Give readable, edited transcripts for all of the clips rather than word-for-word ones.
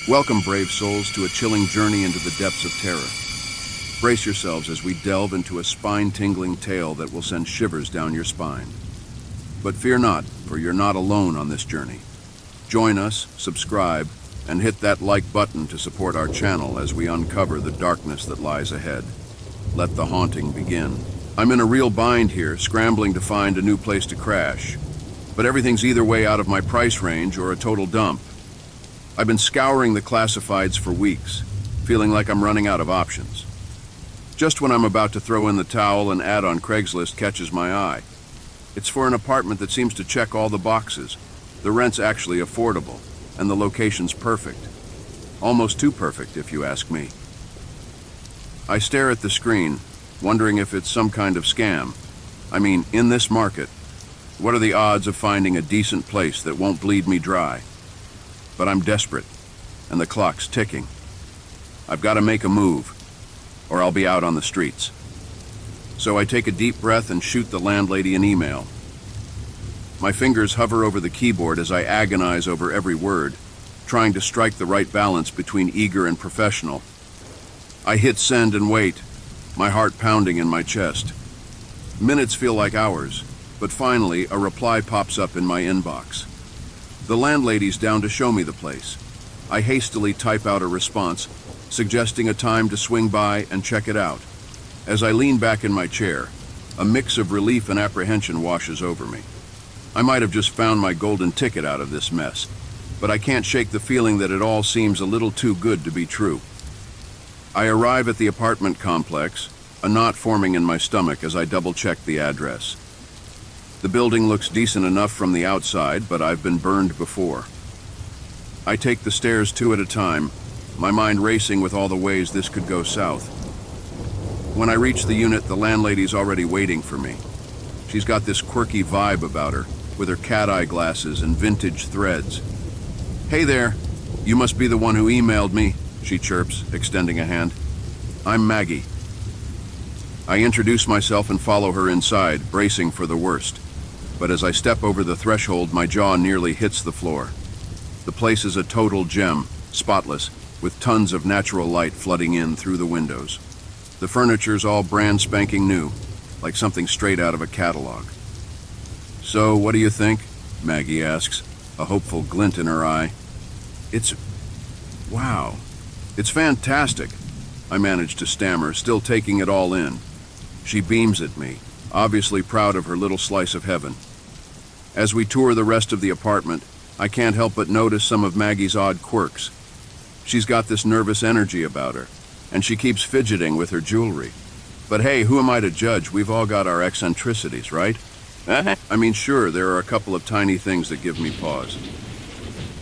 Welcome, brave souls, to a chilling journey into the depths of terror. Brace yourselves as we delve into a spine-tingling tale that will send shivers down your spine. But fear not, for you're not alone on this journey. Join us, subscribe, and hit that like button to support our channel as we uncover the darkness that lies ahead. Let the haunting begin. I'm in a real bind here, scrambling to find a new place to crash. But everything's either way out of my price range or a total dump. I've been scouring the classifieds for weeks, feeling like I'm running out of options. Just when I'm about to throw in the towel, an ad on Craigslist catches my eye. It's for an apartment that seems to check all the boxes. The rent's actually affordable, and the location's perfect. Almost too perfect, if you ask me. I stare at the screen, wondering if it's some kind of scam. I mean, in this market, what are the odds of finding a decent place that won't bleed me dry? But I'm desperate, and the clock's ticking. I've got to make a move, or I'll be out on the streets. So I take a deep breath and shoot the landlady an email. My fingers hover over the keyboard as I agonize over every word, trying to strike the right balance between eager and professional. I hit send and wait, my heart pounding in my chest. Minutes feel like hours, but finally a reply pops up in my inbox. The landlady's down to show me the place. I hastily type out a response, suggesting a time to swing by and check it out. As I lean back in my chair, a mix of relief and apprehension washes over me. I might have just found my golden ticket out of this mess, but I can't shake the feeling that it all seems a little too good to be true. I arrive at the apartment complex, a knot forming in my stomach as I double-check the address. The building looks decent enough from the outside, but I've been burned before. I take the stairs two at a time, my mind racing with all the ways this could go south. When I reach the unit, the landlady's already waiting for me. She's got this quirky vibe about her, with her cat-eye glasses and vintage threads. "Hey there, you must be the one who emailed me," she chirps, extending a hand. "I'm Maggie." I introduce myself and follow her inside, bracing for the worst. But as I step over the threshold, my jaw nearly hits the floor. The place is a total gem, spotless, with tons of natural light flooding in through the windows. The furniture's all brand spanking new, like something straight out of a catalog. "So, what do you think?" Maggie asks, a hopeful glint in her eye. Wow. It's fantastic," I manage to stammer, still taking it all in. She beams at me, obviously proud of her little slice of heaven. As we tour the rest of the apartment, I can't help but notice some of Maggie's odd quirks. She's got this nervous energy about her, and she keeps fidgeting with her jewelry. But hey, who am I to judge? We've all got our eccentricities, right? I mean, sure, there are a couple of tiny things that give me pause.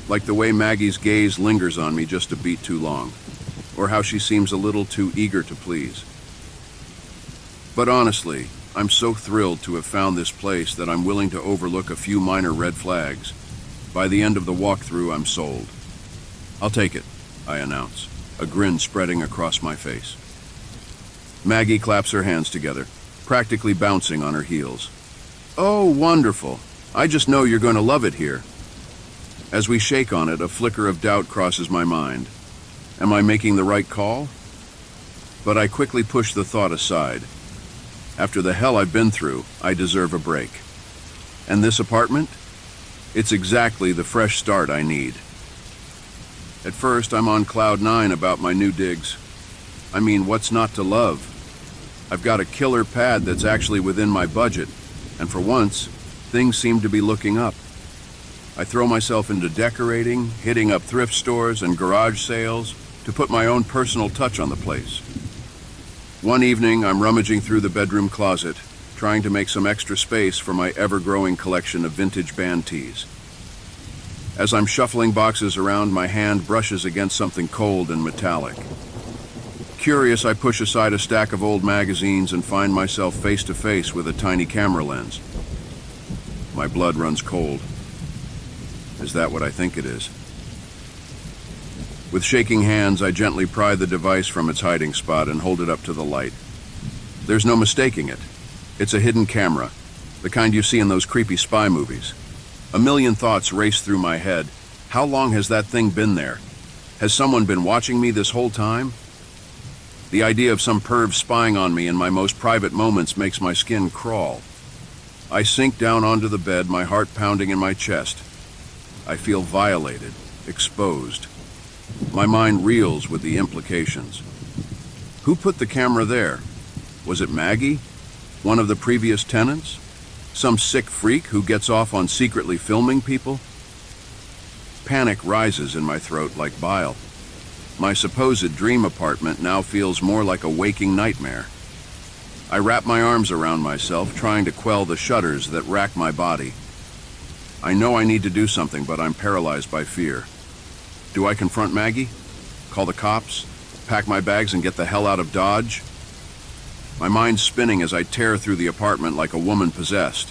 Like the way Maggie's gaze lingers on me just a beat too long, or how she seems a little too eager to please. But honestly, I'm so thrilled to have found this place that I'm willing to overlook a few minor red flags. By the end of the walkthrough, I'm sold. "I'll take it," I announce, a grin spreading across my face. Maggie claps her hands together, practically bouncing on her heels. "Oh, wonderful. I just know you're going to love it here." As we shake on it, a flicker of doubt crosses my mind. Am I making the right call? But I quickly push the thought aside. After the hell I've been through, I deserve a break. And this apartment? It's exactly the fresh start I need. At first, I'm on cloud nine about my new digs. I mean, what's not to love? I've got a killer pad that's actually within my budget, and for once, things seem to be looking up. I throw myself into decorating, hitting up thrift stores and garage sales to put my own personal touch on the place. One evening, I'm rummaging through the bedroom closet, trying to make some extra space for my ever-growing collection of vintage band tees. As I'm shuffling boxes around, my hand brushes against something cold and metallic. Curious, I push aside a stack of old magazines and find myself face to face with a tiny camera lens. My blood runs cold. Is that what I think it is? With shaking hands, I gently pry the device from its hiding spot and hold it up to the light. There's no mistaking it. It's a hidden camera, the kind you see in those creepy spy movies. A million thoughts race through my head. How long has that thing been there? Has someone been watching me this whole time? The idea of some perv spying on me in my most private moments makes my skin crawl. I sink down onto the bed, my heart pounding in my chest. I feel violated, exposed. My mind reels with the implications. Who put the camera there? Was it Maggie? One of the previous tenants? Some sick freak who gets off on secretly filming people? Panic rises in my throat like bile. My supposed dream apartment now feels more like a waking nightmare. I wrap my arms around myself, trying to quell the shudders that rack my body. I know I need to do something, but I'm paralyzed by fear. Do I confront Maggie? Call the cops? Pack my bags and get the hell out of Dodge? My mind's spinning as I tear through the apartment like a woman possessed.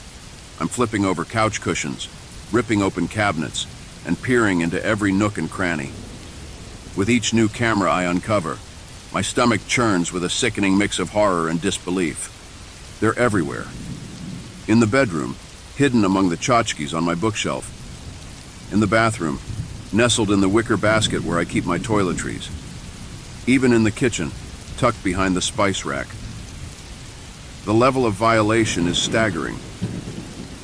I'm flipping over couch cushions, ripping open cabinets, and peering into every nook and cranny. With each new camera I uncover, my stomach churns with a sickening mix of horror and disbelief. They're everywhere. In the bedroom, hidden among the tchotchkes on my bookshelf. In the bathroom, nestled in the wicker basket where I keep my toiletries. Even in the kitchen, tucked behind the spice rack. The level of violation is staggering.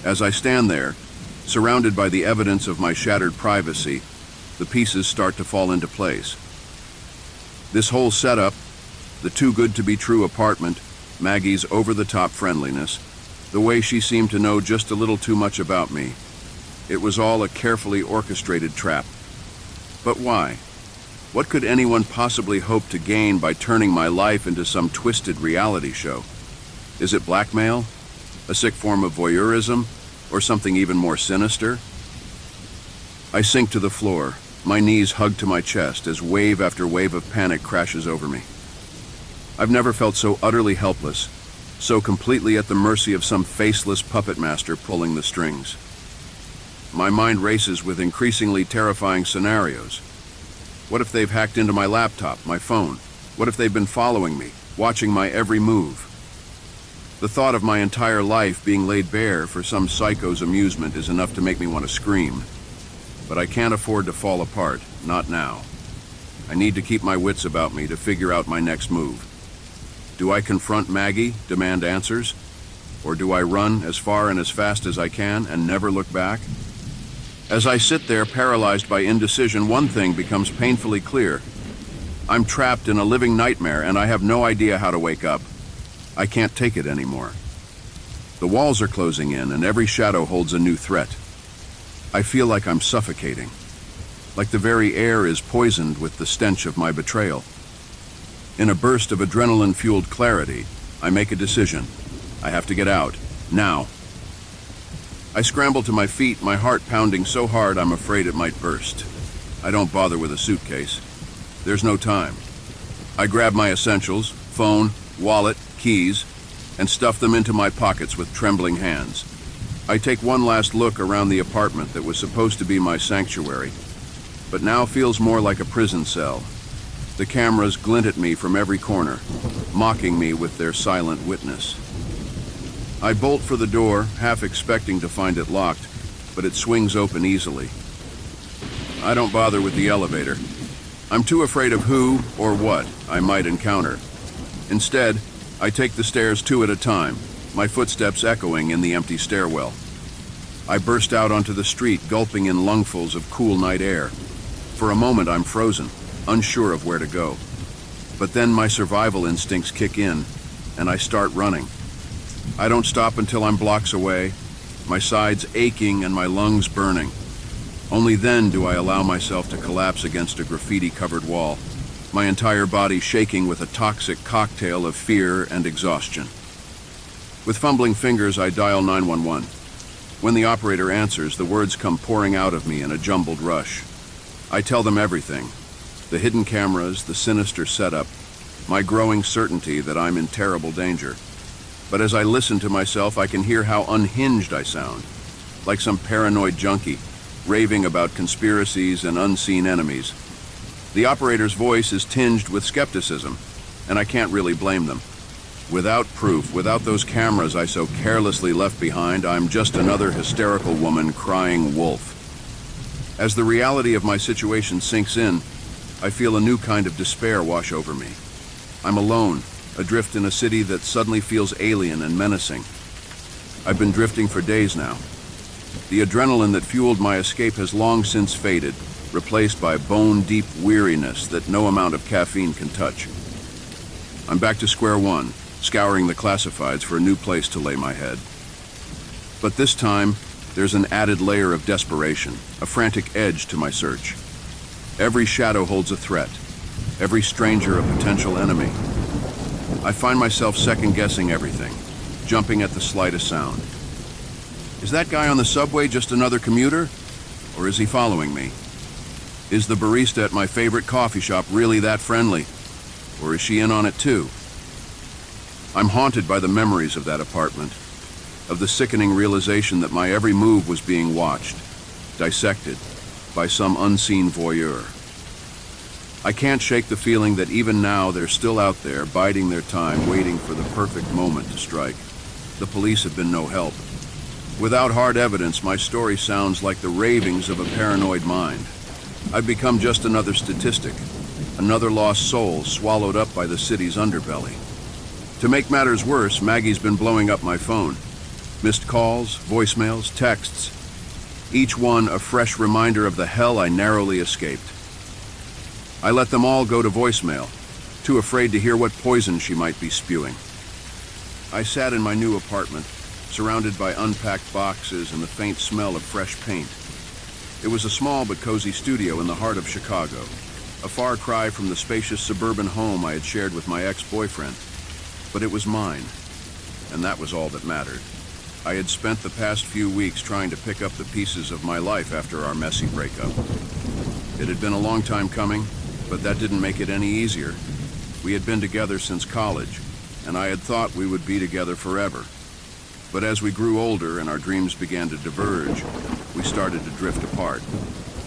As I stand there, surrounded by the evidence of my shattered privacy, the pieces start to fall into place. This whole setup, the too-good-to-be-true apartment, Maggie's over-the-top friendliness, the way she seemed to know just a little too much about me. It was all a carefully orchestrated trap. But why? What could anyone possibly hope to gain by turning my life into some twisted reality show? Is it blackmail? A sick form of voyeurism? Or something even more sinister? I sink to the floor, my knees hugged to my chest as wave after wave of panic crashes over me. I've never felt so utterly helpless, so completely at the mercy of some faceless puppet master pulling the strings. My mind races with increasingly terrifying scenarios. What if they've hacked into my laptop, my phone? What if they've been following me, watching my every move? The thought of my entire life being laid bare for some psycho's amusement is enough to make me want to scream. But I can't afford to fall apart, not now. I need to keep my wits about me to figure out my next move. Do I confront Maggie, demand answers? Or do I run as far and as fast as I can and never look back? As I sit there paralyzed by indecision, one thing becomes painfully clear. I'm trapped in a living nightmare and I have no idea how to wake up. I can't take it anymore. The walls are closing in and every shadow holds a new threat. I feel like I'm suffocating, like the very air is poisoned with the stench of my betrayal. In a burst of adrenaline-fueled clarity, I make a decision. I have to get out, now. I scramble to my feet, my heart pounding so hard I'm afraid it might burst. I don't bother with a suitcase. There's no time. I grab my essentials, phone, wallet, keys, and stuff them into my pockets with trembling hands. I take one last look around the apartment that was supposed to be my sanctuary, but now feels more like a prison cell. The cameras glint at me from every corner, mocking me with their silent witness. I bolt for the door, half expecting to find it locked, but it swings open easily. I don't bother with the elevator. I'm too afraid of who or what I might encounter. Instead, I take the stairs two at a time, my footsteps echoing in the empty stairwell. I burst out onto the street, gulping in lungfuls of cool night air. For a moment, I'm frozen, unsure of where to go. But then my survival instincts kick in, and I start running. I don't stop until I'm blocks away, my sides aching and my lungs burning. Only then do I allow myself to collapse against a graffiti-covered wall, my entire body shaking with a toxic cocktail of fear and exhaustion. With fumbling fingers, I dial 911. When the operator answers, the words come pouring out of me in a jumbled rush. I tell them everything. The hidden cameras, the sinister setup, my growing certainty that I'm in terrible danger. But as I listen to myself, I can hear how unhinged I sound, like some paranoid junkie, raving about conspiracies and unseen enemies. The operator's voice is tinged with skepticism, and I can't really blame them. Without proof, without those cameras I so carelessly left behind, I'm just another hysterical woman crying wolf. As the reality of my situation sinks in, I feel a new kind of despair wash over me. I'm alone, adrift in a city that suddenly feels alien and menacing. I've been drifting for days now. The adrenaline that fueled my escape has long since faded, replaced by bone-deep weariness that no amount of caffeine can touch. I'm back to square one, scouring the classifieds for a new place to lay my head. But this time, there's an added layer of desperation, a frantic edge to my search. Every shadow holds a threat, every stranger a potential enemy. I find myself second-guessing everything, jumping at the slightest sound. Is that guy on the subway just another commuter? Or is he following me? Is the barista at my favorite coffee shop really that friendly? Or is she in on it too? I'm haunted by the memories of that apartment, of the sickening realization that my every move was being watched, dissected, by some unseen voyeur. I can't shake the feeling that even now they're still out there, biding their time, waiting for the perfect moment to strike. The police have been no help. Without hard evidence, my story sounds like the ravings of a paranoid mind. I've become just another statistic, another lost soul swallowed up by the city's underbelly. To make matters worse, Maggie's been blowing up my phone. Missed calls, voicemails, texts. Each one a fresh reminder of the hell I narrowly escaped. I let them all go to voicemail, too afraid to hear what poison she might be spewing. I sat in my new apartment, surrounded by unpacked boxes and the faint smell of fresh paint. It was a small but cozy studio in the heart of Chicago, a far cry from the spacious suburban home I had shared with my ex-boyfriend. But it was mine, and that was all that mattered. I had spent the past few weeks trying to pick up the pieces of my life after our messy breakup. It had been a long time coming, but that didn't make it any easier. We had been together since college, and I had thought we would be together forever. But as we grew older and our dreams began to diverge, we started to drift apart.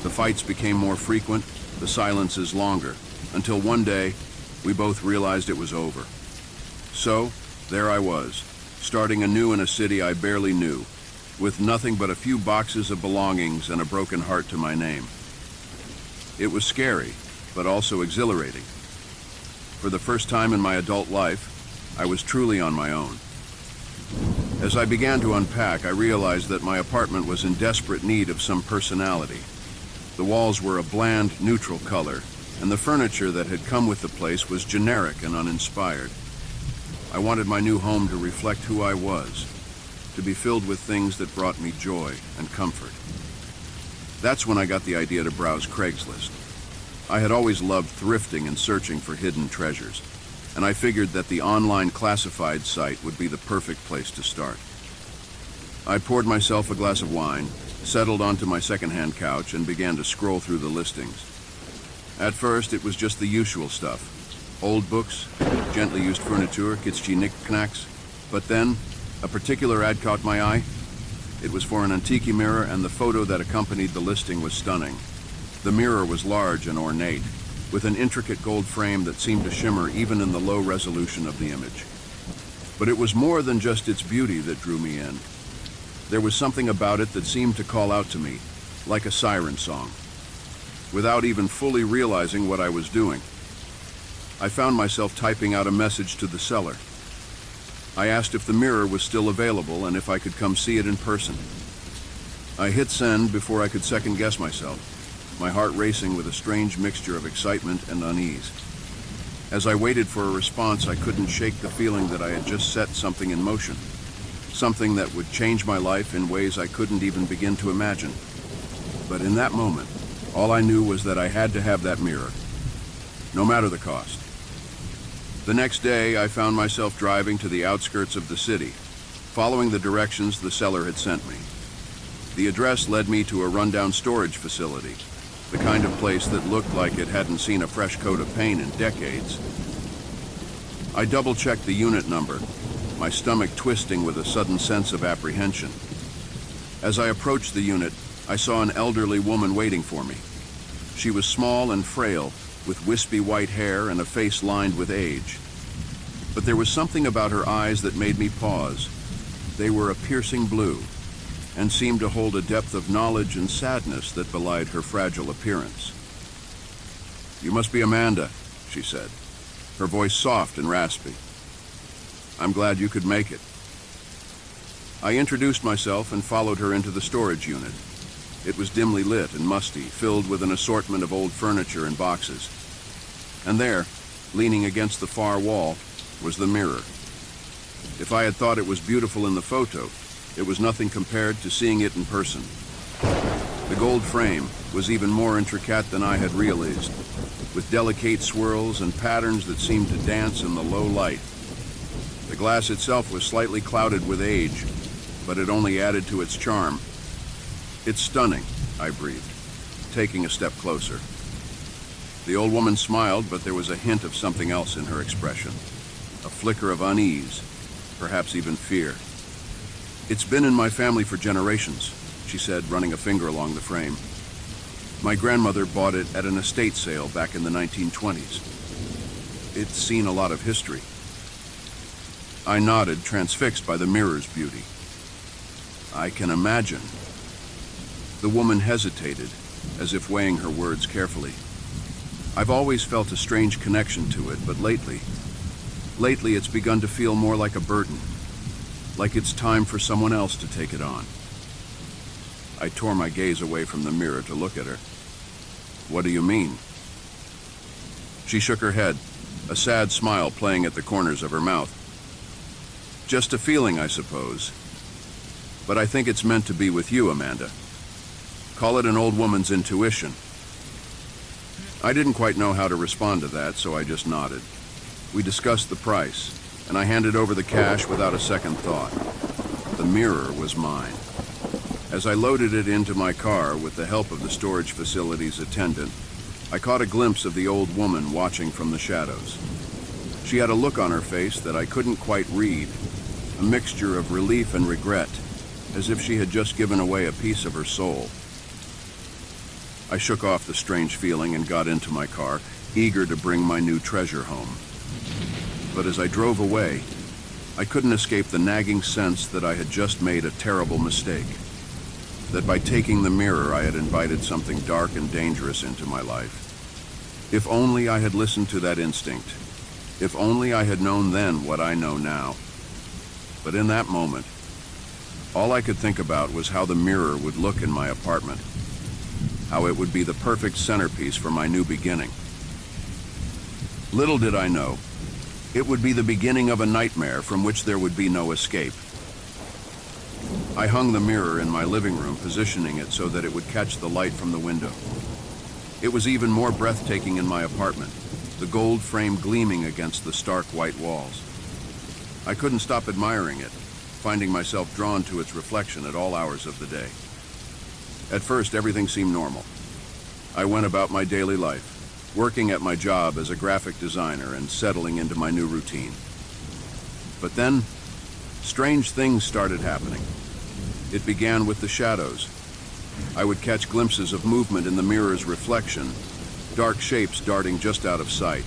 The fights became more frequent, the silences longer, until one day, we both realized it was over. So, there I was, starting anew in a city I barely knew, with nothing but a few boxes of belongings and a broken heart to my name. It was scary, but also exhilarating. For the first time in my adult life, I was truly on my own. As I began to unpack, I realized that my apartment was in desperate need of some personality. The walls were a bland, neutral color, and the furniture that had come with the place was generic and uninspired. I wanted my new home to reflect who I was, to be filled with things that brought me joy and comfort. That's when I got the idea to browse Craigslist. I had always loved thrifting and searching for hidden treasures, and I figured that the online classified site would be the perfect place to start. I poured myself a glass of wine, settled onto my secondhand couch, and began to scroll through the listings. At first, it was just the usual stuff. Old books, gently used furniture, kitschy knickknacks. But then, a particular ad caught my eye. It was for an antique mirror, and the photo that accompanied the listing was stunning. The mirror was large and ornate, with an intricate gold frame that seemed to shimmer even in the low resolution of the image. But it was more than just its beauty that drew me in. There was something about it that seemed to call out to me, like a siren song, without even fully realizing what I was doing. I found myself typing out a message to the seller. I asked if the mirror was still available and if I could come see it in person. I hit send before I could second-guess myself, my heart racing with a strange mixture of excitement and unease. As I waited for a response, I couldn't shake the feeling that I had just set something in motion, something that would change my life in ways I couldn't even begin to imagine. But in that moment, all I knew was that I had to have that mirror, no matter the cost. The next day, I found myself driving to the outskirts of the city, following the directions the seller had sent me. The address led me to a rundown storage facility, the kind of place that looked like it hadn't seen a fresh coat of paint in decades. I double-checked the unit number, my stomach twisting with a sudden sense of apprehension. As I approached the unit, I saw an elderly woman waiting for me. She was small and frail, with wispy white hair and a face lined with age. But there was something about her eyes that made me pause. They were a piercing blue, and seemed to hold a depth of knowledge and sadness that belied her fragile appearance. "You must be Amanda," she said, her voice soft and raspy. "I'm glad you could make it." I introduced myself and followed her into the storage unit. It was dimly lit and musty, filled with an assortment of old furniture and boxes. And there, leaning against the far wall, was the mirror. If I had thought it was beautiful in the photo, it was nothing compared to seeing it in person. The gold frame was even more intricate than I had realized, with delicate swirls and patterns that seemed to dance in the low light. The glass itself was slightly clouded with age, but it only added to its charm. "It's stunning," I breathed, taking a step closer. The old woman smiled, but there was a hint of something else in her expression, a flicker of unease, perhaps even fear. "It's been in my family for generations," she said, running a finger along the frame. "My grandmother bought it at an estate sale back in the 1920s. It's seen a lot of history." I nodded, transfixed by the mirror's beauty. "I can imagine." The woman hesitated, as if weighing her words carefully. "I've always felt a strange connection to it, but lately it's begun to feel more like a burden, like it's time for someone else to take it on." I tore my gaze away from the mirror to look at her. "What do you mean?" She shook her head, a sad smile playing at the corners of her mouth. "Just a feeling, I suppose. But I think it's meant to be with you, Amanda. Call it an old woman's intuition." I didn't quite know how to respond to that, so I just nodded. We discussed the price, and I handed over the cash without a second thought. The mirror was mine. As I loaded it into my car with the help of the storage facility's attendant, I caught a glimpse of the old woman watching from the shadows. She had a look on her face that I couldn't quite read, a mixture of relief and regret, as if she had just given away a piece of her soul. I shook off the strange feeling and got into my car, eager to bring my new treasure home. But as I drove away, I couldn't escape the nagging sense that I had just made a terrible mistake. That by taking the mirror, I had invited something dark and dangerous into my life. If only I had listened to that instinct. If only I had known then what I know now. But in that moment, all I could think about was how the mirror would look in my apartment. How it would be the perfect centerpiece for my new beginning. Little did I know, it would be the beginning of a nightmare from which there would be no escape. I hung the mirror in my living room, positioning it so that it would catch the light from the window. It was even more breathtaking in my apartment, the gold frame gleaming against the stark white walls. I couldn't stop admiring it, finding myself drawn to its reflection at all hours of the day. At first, everything seemed normal. I went about my daily life, working at my job as a graphic designer and settling into my new routine. But then, strange things started happening. It began with the shadows. I would catch glimpses of movement in the mirror's reflection, dark shapes darting just out of sight.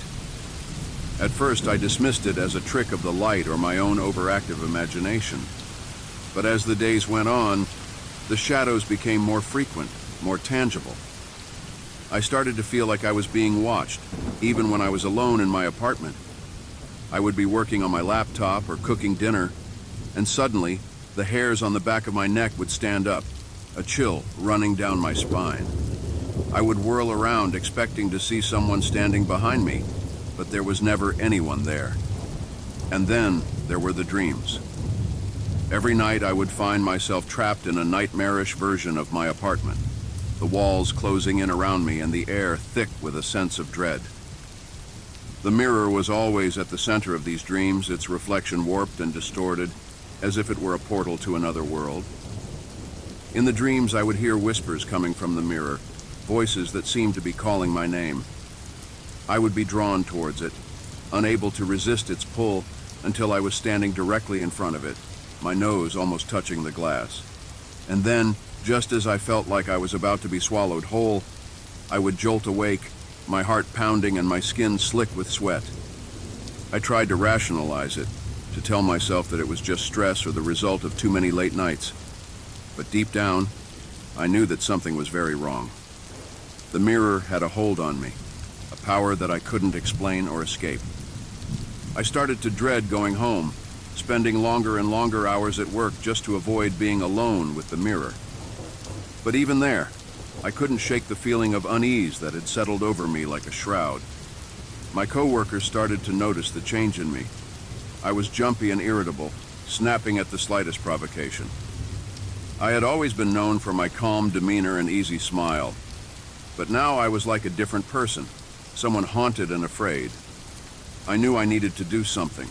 At first, I dismissed it as a trick of the light or my own overactive imagination. But as the days went on, the shadows became more frequent, more tangible. I started to feel like I was being watched, even when I was alone in my apartment. I would be working on my laptop or cooking dinner, and suddenly, the hairs on the back of my neck would stand up, a chill running down my spine. I would whirl around expecting to see someone standing behind me, but there was never anyone there. And then there were the dreams. Every night I would find myself trapped in a nightmarish version of my apartment, the walls closing in around me and the air thick with a sense of dread. The mirror was always at the center of these dreams, its reflection warped and distorted, as if it were a portal to another world. In the dreams, I would hear whispers coming from the mirror, voices that seemed to be calling my name. I would be drawn towards it, unable to resist its pull until I was standing directly in front of it, my nose almost touching the glass. And then, just as I felt like I was about to be swallowed whole, I would jolt awake, my heart pounding and my skin slick with sweat. I tried to rationalize it, to tell myself that it was just stress or the result of too many late nights. But deep down, I knew that something was very wrong. The mirror had a hold on me, a power that I couldn't explain or escape. I started to dread going home, spending longer and longer hours at work just to avoid being alone with the mirror. But even there, I couldn't shake the feeling of unease that had settled over me like a shroud. My coworkers started to notice the change in me. I was jumpy and irritable, snapping at the slightest provocation. I had always been known for my calm demeanor and easy smile, but now I was like a different person, someone haunted and afraid. I knew I needed to do something,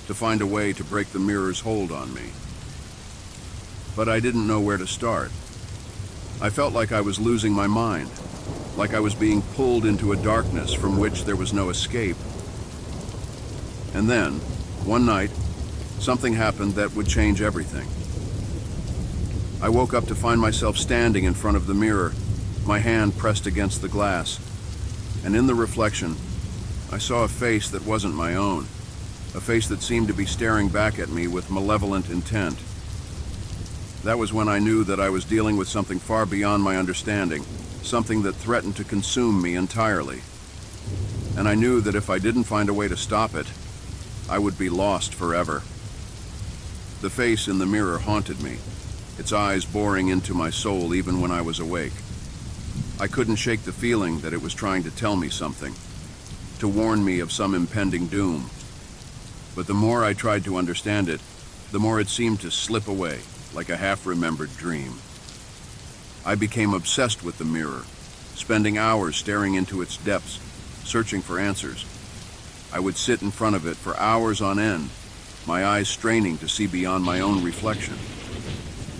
to find a way to break the mirror's hold on me. But I didn't know where to start. I felt like I was losing my mind, like I was being pulled into a darkness from which there was no escape. And then, one night, something happened that would change everything. I woke up to find myself standing in front of the mirror, my hand pressed against the glass. And in the reflection, I saw a face that wasn't my own, a face that seemed to be staring back at me with malevolent intent. That was when I knew that I was dealing with something far beyond my understanding, something that threatened to consume me entirely. And I knew that if I didn't find a way to stop it, I would be lost forever. The face in the mirror haunted me, its eyes boring into my soul even when I was awake. I couldn't shake the feeling that it was trying to tell me something, to warn me of some impending doom. But the more I tried to understand it, the more it seemed to slip away, like a half-remembered dream. I became obsessed with the mirror, spending hours staring into its depths, searching for answers. I would sit in front of it for hours on end, my eyes straining to see beyond my own reflection.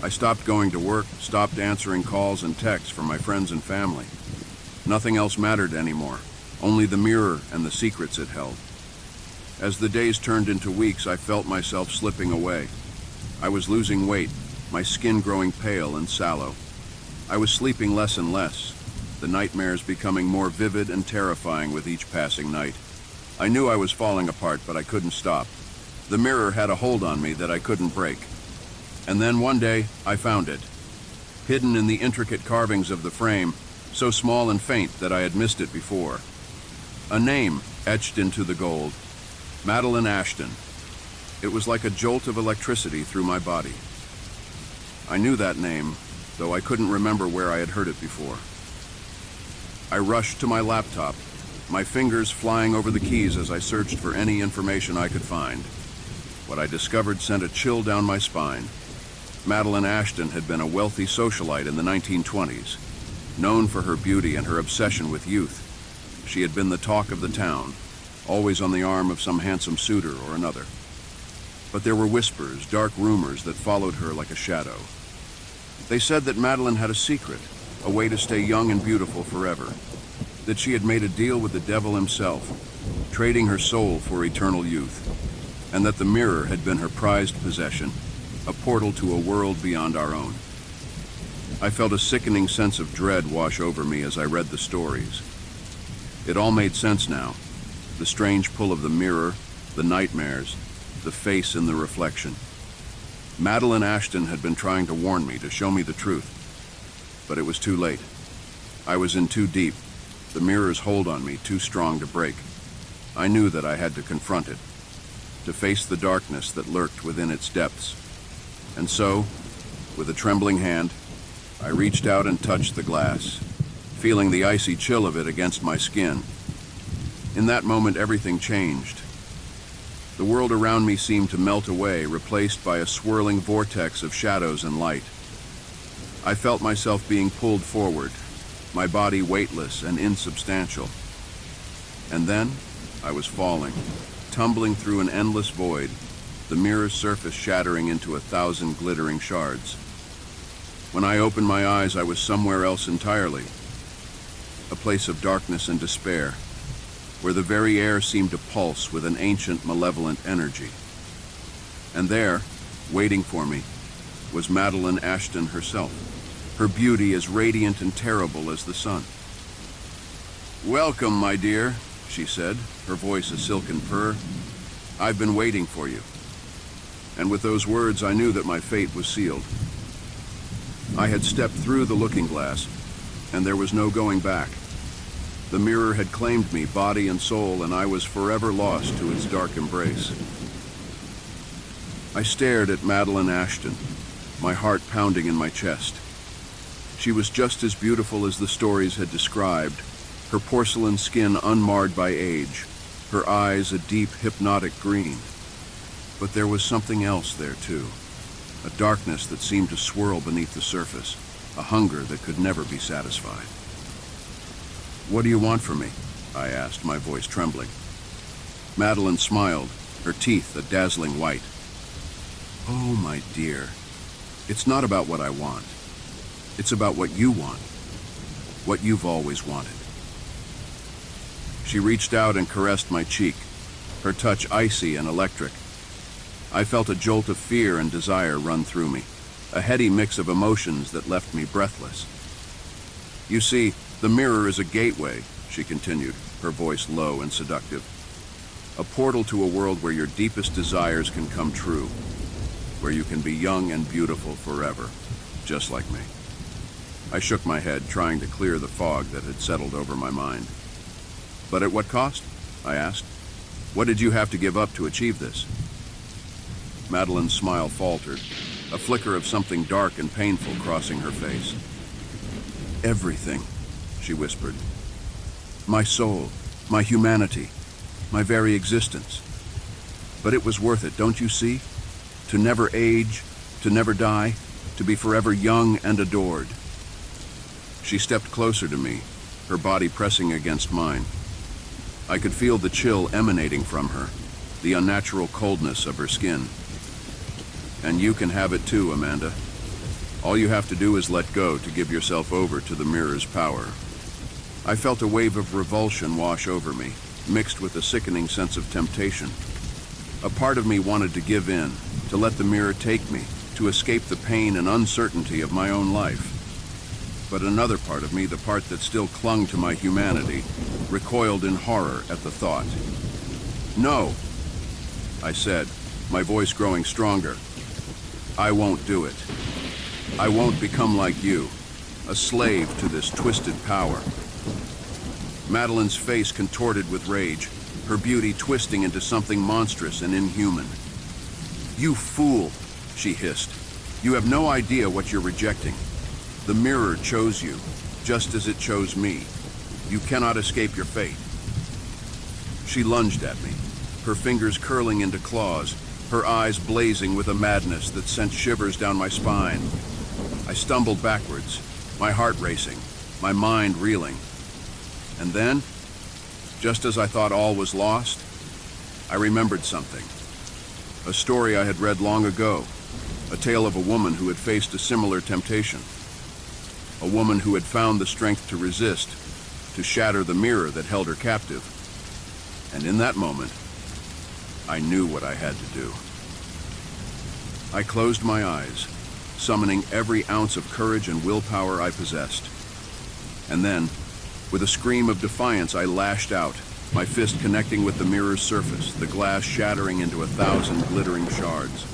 I stopped going to work, stopped answering calls and texts from my friends and family. Nothing else mattered anymore, only the mirror and the secrets it held. As the days turned into weeks, I felt myself slipping away. I was losing weight, my skin growing pale and sallow. I was sleeping less and less, the nightmares becoming more vivid and terrifying with each passing night. I knew I was falling apart, but I couldn't stop. The mirror had a hold on me that I couldn't break. And then one day, I found it. Hidden in the intricate carvings of the frame, so small and faint that I had missed it before. A name etched into the gold. Meline Ashton. It was like a jolt of electricity through my body. I knew that name, though I couldn't remember where I had heard it before. I rushed to my laptop, my fingers flying over the keys as I searched for any information I could find. What I discovered sent a chill down my spine. Meline Ashton had been a wealthy socialite in the 1920s, known for her beauty and her obsession with youth. She had been the talk of the town, always on the arm of some handsome suitor or another. But there were whispers, dark rumors that followed her like a shadow. They said that Meline had a secret, a way to stay young and beautiful forever, that she had made a deal with the devil himself, trading her soul for eternal youth, and that the mirror had been her prized possession, a portal to a world beyond our own. I felt a sickening sense of dread wash over me as I read the stories. It all made sense now. The strange pull of the mirror, the nightmares, the face in the reflection. Meline Ashton had been trying to warn me, to show me the truth. But it was too late. I was in too deep, the mirror's hold on me too strong to break. I knew that I had to confront it, to face the darkness that lurked within its depths. And so, with a trembling hand, I reached out and touched the glass, feeling the icy chill of it against my skin. In that moment, everything changed. The world around me seemed to melt away, replaced by a swirling vortex of shadows and light. I felt myself being pulled forward, my body weightless and insubstantial. And then, I was falling, tumbling through an endless void, the mirror's surface shattering into 1,000 glittering shards. When I opened my eyes, I was somewhere else entirely, a place of darkness and despair, where the very air seemed to pulse with an ancient, malevolent energy. And there, waiting for me, was Meline Ashton herself, her beauty as radiant and terrible as the sun. "Welcome, my dear," she said, her voice a silken purr. "I've been waiting for you." And with those words, I knew that my fate was sealed. I had stepped through the looking glass, and there was no going back. The mirror had claimed me, body and soul, and I was forever lost to its dark embrace. I stared at Meline Ashton, my heart pounding in my chest. She was just as beautiful as the stories had described, her porcelain skin unmarred by age, her eyes a deep, hypnotic green. But there was something else there, too. A darkness that seemed to swirl beneath the surface, a hunger that could never be satisfied. "What do you want from me?" I asked, my voice trembling. Meline smiled, her teeth a dazzling white. "Oh, my dear, it's not about what I want. It's about what you want, what you've always wanted." She reached out and caressed my cheek, her touch icy and electric. I felt a jolt of fear and desire run through me, a heady mix of emotions that left me breathless. "You see, the mirror is a gateway," she continued, her voice low and seductive. "A portal to a world where your deepest desires can come true, where you can be young and beautiful forever, just like me." I shook my head, trying to clear the fog that had settled over my mind. "But at what cost?" I asked. "What did you have to give up to achieve this?" Meline's smile faltered, a flicker of something dark and painful crossing her face. "Everything," she whispered. "My soul, my humanity, my very existence. But it was worth it, don't you see? To never age, to never die, to be forever young and adored." She stepped closer to me, her body pressing against mine. I could feel the chill emanating from her, the unnatural coldness of her skin. "And you can have it too, Amanda. All you have to do is let go to give yourself over to the mirror's power." I felt a wave of revulsion wash over me, mixed with a sickening sense of temptation. A part of me wanted to give in, to let the mirror take me, to escape the pain and uncertainty of my own life. But another part of me, the part that still clung to my humanity, recoiled in horror at the thought. "No," I said, my voice growing stronger. "I won't do it. I won't become like you, a slave to this twisted power." Meline's face contorted with rage, her beauty twisting into something monstrous and inhuman. "You fool," she hissed. "You have no idea what you're rejecting. The mirror chose you, just as it chose me. You cannot escape your fate." She lunged at me, her fingers curling into claws, her eyes blazing with a madness that sent shivers down my spine. I stumbled backwards, my heart racing, my mind reeling. And then, just as I thought all was lost, I remembered something. A story I had read long ago, a tale of a woman who had faced a similar temptation. A woman who had found the strength to resist, to shatter the mirror that held her captive. And in that moment, I knew what I had to do. I closed my eyes, summoning every ounce of courage and willpower I possessed. And then, with a scream of defiance, I lashed out, my fist connecting with the mirror's surface, the glass shattering into 1,000 glittering shards.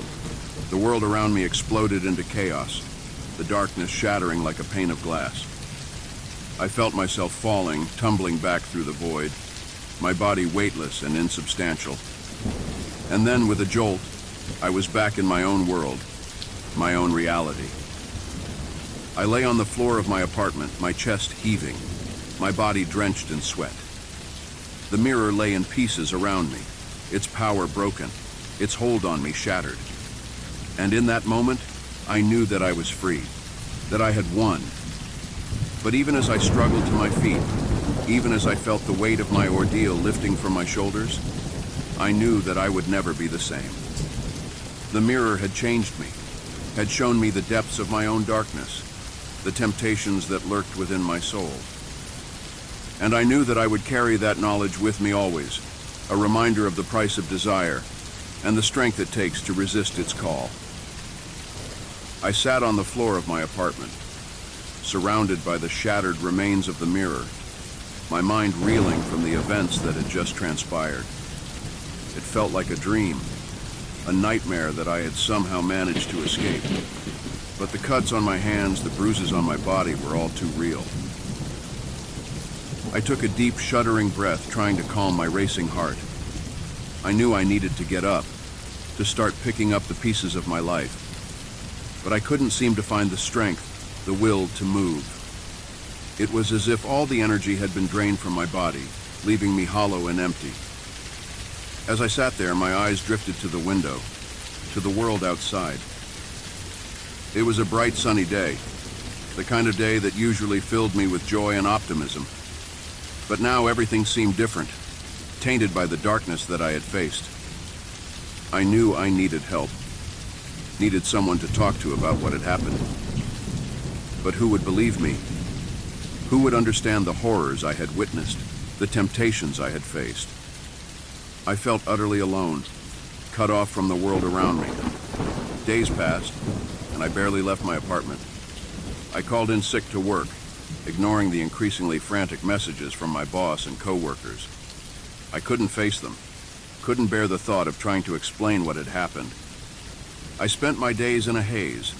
The world around me exploded into chaos, the darkness shattering like a pane of glass. I felt myself falling, tumbling back through the void, my body weightless and insubstantial. And then, with a jolt, I was back in my own world, my own reality. I lay on the floor of my apartment, my chest heaving, my body drenched in sweat. The mirror lay in pieces around me, its power broken, its hold on me shattered. And in that moment, I knew that I was free, that I had won. But even as I struggled to my feet, even as I felt the weight of my ordeal lifting from my shoulders, I knew that I would never be the same. The mirror had changed me, had shown me the depths of my own darkness, the temptations that lurked within my soul. And I knew that I would carry that knowledge with me always, a reminder of the price of desire and the strength it takes to resist its call. I sat on the floor of my apartment, surrounded by the shattered remains of the mirror, my mind reeling from the events that had just transpired. It felt like a dream, a nightmare that I had somehow managed to escape. But the cuts on my hands, the bruises on my body were all too real. I took a deep, shuddering breath, trying to calm my racing heart. I knew I needed to get up, to start picking up the pieces of my life. But I couldn't seem to find the strength, the will to move. It was as if all the energy had been drained from my body, leaving me hollow and empty. As I sat there, my eyes drifted to the window, to the world outside. It was a bright, sunny day, the kind of day that usually filled me with joy and optimism. But now everything seemed different, tainted by the darkness that I had faced. I knew I needed help, needed someone to talk to about what had happened. But who would believe me? Who would understand the horrors I had witnessed, the temptations I had faced? I felt utterly alone, cut off from the world around me. Days passed, and I barely left my apartment. I called in sick to work, ignoring the increasingly frantic messages from my boss and coworkers. I couldn't face them, couldn't bear the thought of trying to explain what had happened. I spent my days in a haze,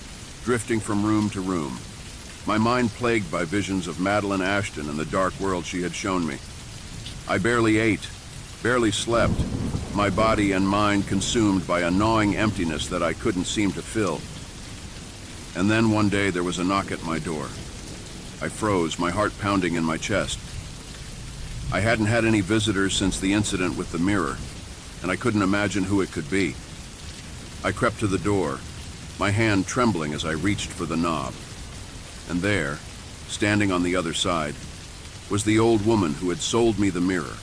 drifting from room to room, my mind plagued by visions of Meline Ashton and the dark world she had shown me. I barely ate, barely slept, my body and mind consumed by a gnawing emptiness that I couldn't seem to fill. And then one day there was a knock at my door. I froze, my heart pounding in my chest. I hadn't had any visitors since the incident with the mirror, and I couldn't imagine who it could be. I crept to the door, my hand trembling as I reached for the knob. And there, standing on the other side, was the old woman who had sold me the mirror,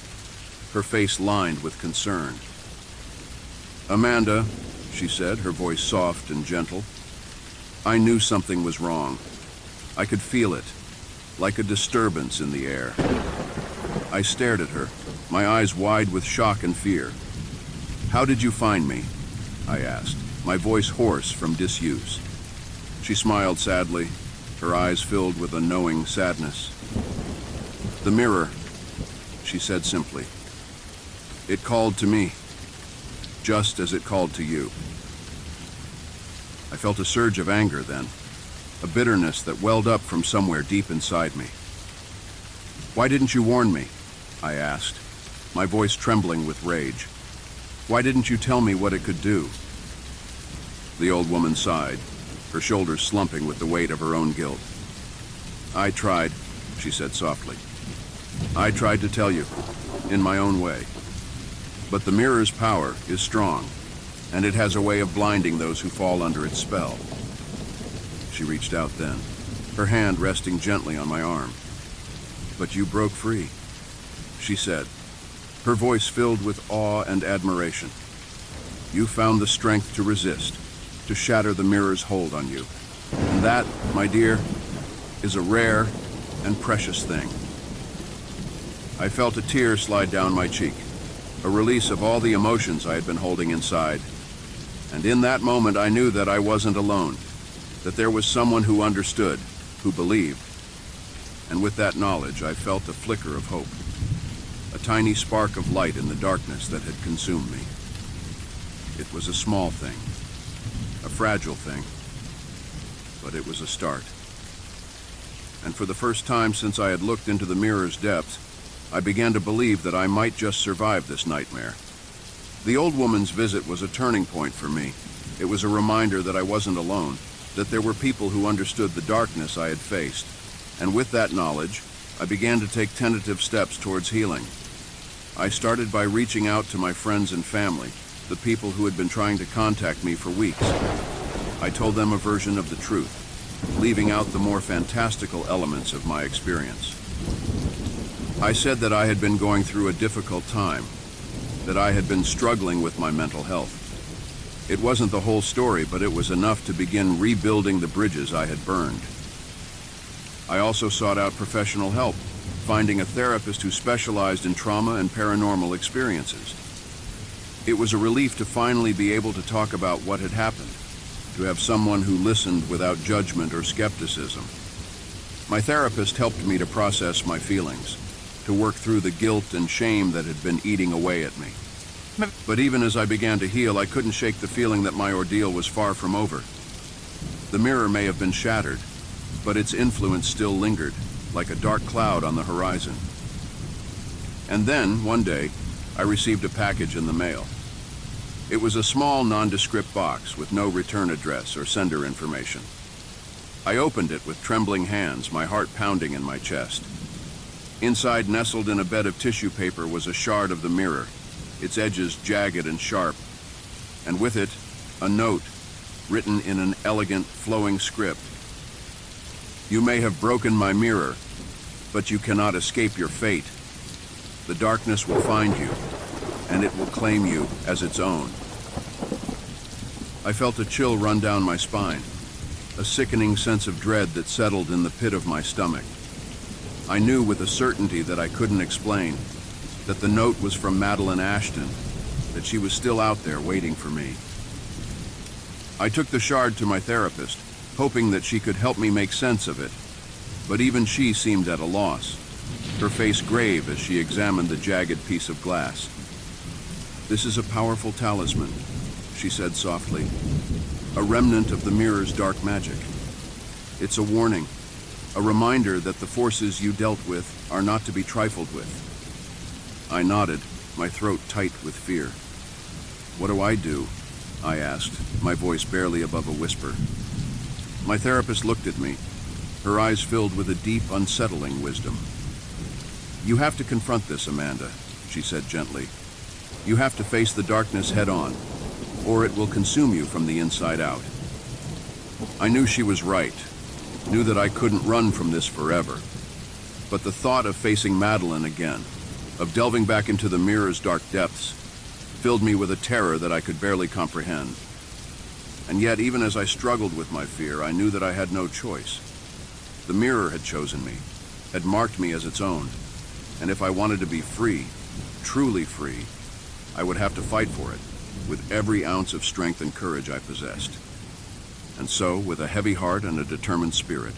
her face lined with concern. "Amanda," she said, her voice soft and gentle. I knew something was wrong. I could feel it, like a disturbance in the air. I stared at her, my eyes wide with shock and fear. "How did you find me?" I asked, my voice hoarse from disuse. She smiled sadly, her eyes filled with a knowing sadness. "The mirror," she said simply. "It called to me, just as it called to you." I felt a surge of anger then, a bitterness that welled up from somewhere deep inside me. "Why didn't you warn me?" I asked, my voice trembling with rage. "Why didn't you tell me what it could do?" The old woman sighed, her shoulders slumping with the weight of her own guilt. "I tried," she said softly. "I tried to tell you, in my own way. But the mirror's power is strong, and it has a way of blinding those who fall under its spell." She reached out then, her hand resting gently on my arm. "But you broke free," she said, her voice filled with awe and admiration. "You found the strength to resist, to shatter the mirror's hold on you. And that, my dear, is a rare and precious thing." I felt a tear slide down my cheek, a release of all the emotions I had been holding inside. And in that moment I knew that I wasn't alone, that there was someone who understood, who believed. And with that knowledge I felt a flicker of hope, a tiny spark of light in the darkness that had consumed me. It was a small thing, a fragile thing, but it was a start. And for the first time since I had looked into the mirror's depths, I began to believe that I might just survive this nightmare. The old woman's visit was a turning point for me. It was a reminder that I wasn't alone, that there were people who understood the darkness I had faced. And with that knowledge, I began to take tentative steps towards healing. I started by reaching out to my friends and family, the people who had been trying to contact me for weeks. I told them a version of the truth, leaving out the more fantastical elements of my experience. I said that I had been going through a difficult time, that I had been struggling with my mental health. It wasn't the whole story, but it was enough to begin rebuilding the bridges I had burned. I also sought out professional help, finding a therapist who specialized in trauma and paranormal experiences. It was a relief to finally be able to talk about what had happened, to have someone who listened without judgment or skepticism. My therapist helped me to process my feelings, to work through the guilt and shame that had been eating away at me. But even as I began to heal, I couldn't shake the feeling that my ordeal was far from over. The mirror may have been shattered, but its influence still lingered, like a dark cloud on the horizon. And then, one day, I received a package in the mail. It was a small, nondescript box with no return address or sender information. I opened it with trembling hands, my heart pounding in my chest. Inside, nestled in a bed of tissue paper, was a shard of the mirror, its edges jagged and sharp, and with it, a note written in an elegant, flowing script. "You may have broken my mirror, but you cannot escape your fate. The darkness will find you, and it will claim you as its own." I felt a chill run down my spine, a sickening sense of dread that settled in the pit of my stomach. I knew with a certainty that I couldn't explain that the note was from Meline Ashton, that she was still out there waiting for me. I took the shard to my therapist, hoping that she could help me make sense of it, but even she seemed at a loss, her face grave as she examined the jagged piece of glass. "This is a powerful talisman," she said softly, "a remnant of the mirror's dark magic. It's a warning, a reminder that the forces you dealt with are not to be trifled with." I nodded, my throat tight with fear. "What do I do?" I asked, my voice barely above a whisper. My therapist looked at me, her eyes filled with a deep, unsettling wisdom. "You have to confront this, Amanda," she said gently. "You have to face the darkness head-on, or it will consume you from the inside out." I knew she was right, knew that I couldn't run from this forever. But the thought of facing Meline again, of delving back into the mirror's dark depths, filled me with a terror that I could barely comprehend. And yet, even as I struggled with my fear, I knew that I had no choice. The mirror had chosen me, had marked me as its own, and if I wanted to be free, truly free, I would have to fight for it, with every ounce of strength and courage I possessed. And so, with a heavy heart and a determined spirit,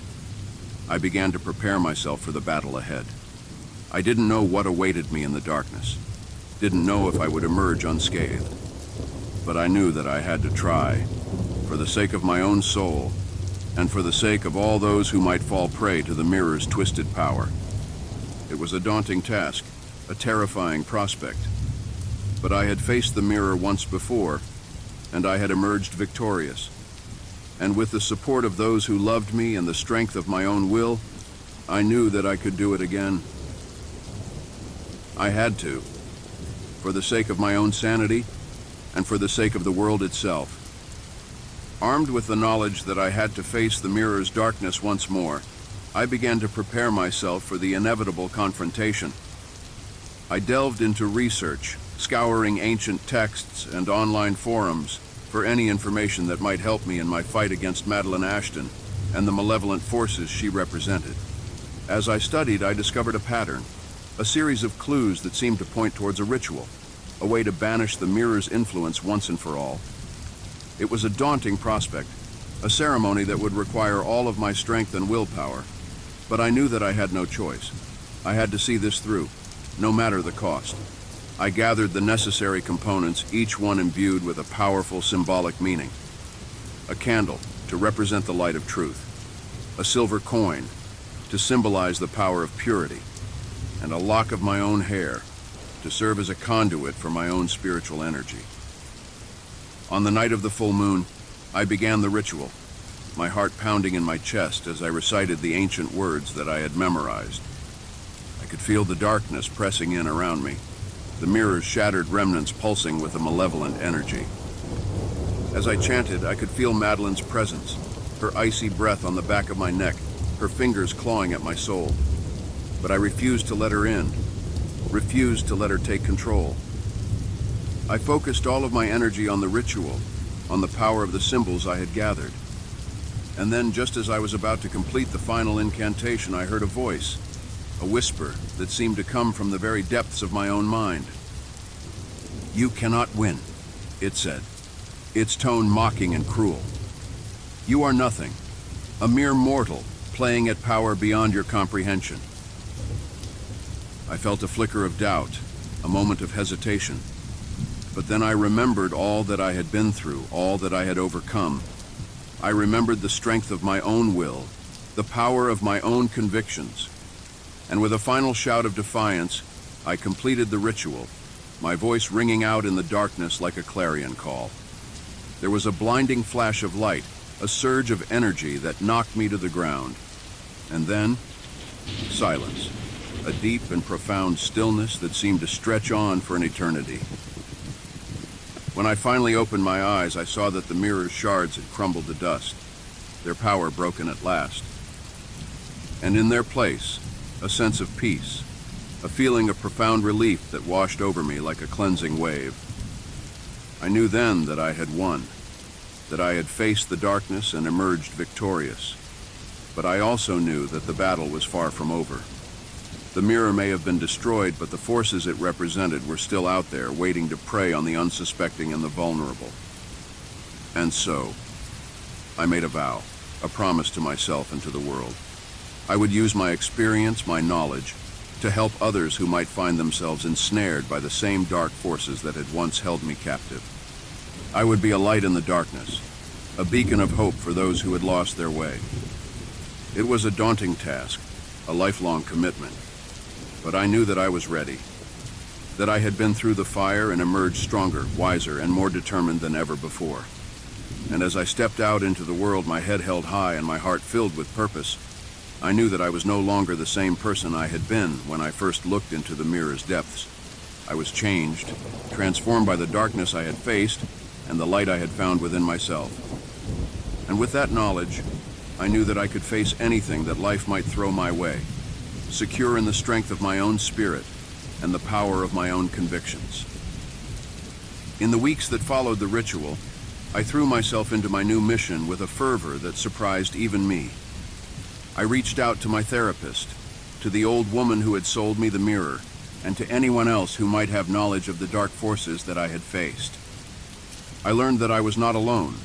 I began to prepare myself for the battle ahead. I didn't know what awaited me in the darkness, didn't know if I would emerge unscathed, but I knew that I had to try, for the sake of my own soul, and for the sake of all those who might fall prey to the mirror's twisted power. It was a daunting task, a terrifying prospect, but I had faced the mirror once before, and I had emerged victorious. And with the support of those who loved me and the strength of my own will, I knew that I could do it again. I had to, for the sake of my own sanity, and for the sake of the world itself. Armed with the knowledge that I had to face the mirror's darkness once more, I began to prepare myself for the inevitable confrontation. I delved into research, scouring ancient texts and online forums for any information that might help me in my fight against Meline Ashton and the malevolent forces she represented. As I studied, I discovered a pattern, a series of clues that seemed to point towards a ritual, a way to banish the mirror's influence once and for all. It was a daunting prospect, a ceremony that would require all of my strength and willpower, but I knew that I had no choice. I had to see this through, no matter the cost. I gathered the necessary components, each one imbued with a powerful symbolic meaning. A candle, to represent the light of truth. A silver coin, to symbolize the power of purity. And a lock of my own hair, to serve as a conduit for my own spiritual energy. On the night of the full moon, I began the ritual, my heart pounding in my chest as I recited the ancient words that I had memorized. I could feel the darkness pressing in around me, the mirror's shattered remnants pulsing with a malevolent energy. As I chanted, I could feel Meline's presence, her icy breath on the back of my neck, her fingers clawing at my soul. But I refused to let her in, refused to let her take control. I focused all of my energy on the ritual, on the power of the symbols I had gathered. And then, just as I was about to complete the final incantation, I heard a voice, a whisper that seemed to come from the very depths of my own mind. "You cannot win," it said, its tone mocking and cruel. "You are nothing, a mere mortal playing at power beyond your comprehension." I felt a flicker of doubt, a moment of hesitation. But then I remembered all that I had been through, all that I had overcome. I remembered the strength of my own will, the power of my own convictions. And with a final shout of defiance, I completed the ritual, my voice ringing out in the darkness like a clarion call. There was a blinding flash of light, a surge of energy that knocked me to the ground. And then, silence. A deep and profound stillness that seemed to stretch on for an eternity. When I finally opened my eyes, I saw that the mirror's shards had crumbled to dust, their power broken at last. And in their place, a sense of peace, a feeling of profound relief that washed over me like a cleansing wave. I knew then that I had won, that I had faced the darkness and emerged victorious. But I also knew that the battle was far from over. The mirror may have been destroyed, but the forces it represented were still out there, waiting to prey on the unsuspecting and the vulnerable. And so, I made a vow, a promise to myself and to the world. I would use my experience, my knowledge, to help others who might find themselves ensnared by the same dark forces that had once held me captive. I would be a light in the darkness, a beacon of hope for those who had lost their way. It was a daunting task, a lifelong commitment, but I knew that I was ready, that I had been through the fire and emerged stronger, wiser, and more determined than ever before. And as I stepped out into the world, my head held high and my heart filled with purpose, I knew that I was no longer the same person I had been when I first looked into the mirror's depths. I was changed, transformed by the darkness I had faced and the light I had found within myself. And with that knowledge, I knew that I could face anything that life might throw my way, secure in the strength of my own spirit and the power of my own convictions. In the weeks that followed the ritual, I threw myself into my new mission with a fervor that surprised even me. I reached out to my therapist, to the old woman who had sold me the mirror, and to anyone else who might have knowledge of the dark forces that I had faced. I learned that I was not alone,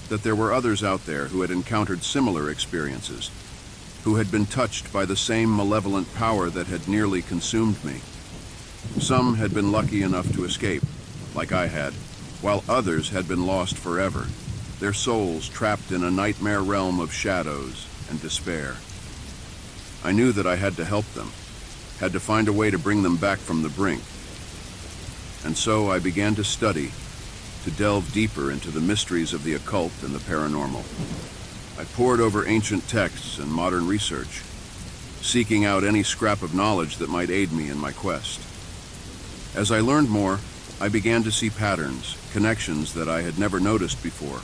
that there were others out there who had encountered similar experiences, who had been touched by the same malevolent power that had nearly consumed me. Some had been lucky enough to escape, like I had, while others had been lost forever, their souls trapped in a nightmare realm of shadows and despair. I knew that I had to help them, had to find a way to bring them back from the brink. And so I began to study, to delve deeper into the mysteries of the occult and the paranormal. I pored over ancient texts and modern research, seeking out any scrap of knowledge that might aid me in my quest. As I learned more, I began to see patterns, connections that I had never noticed before.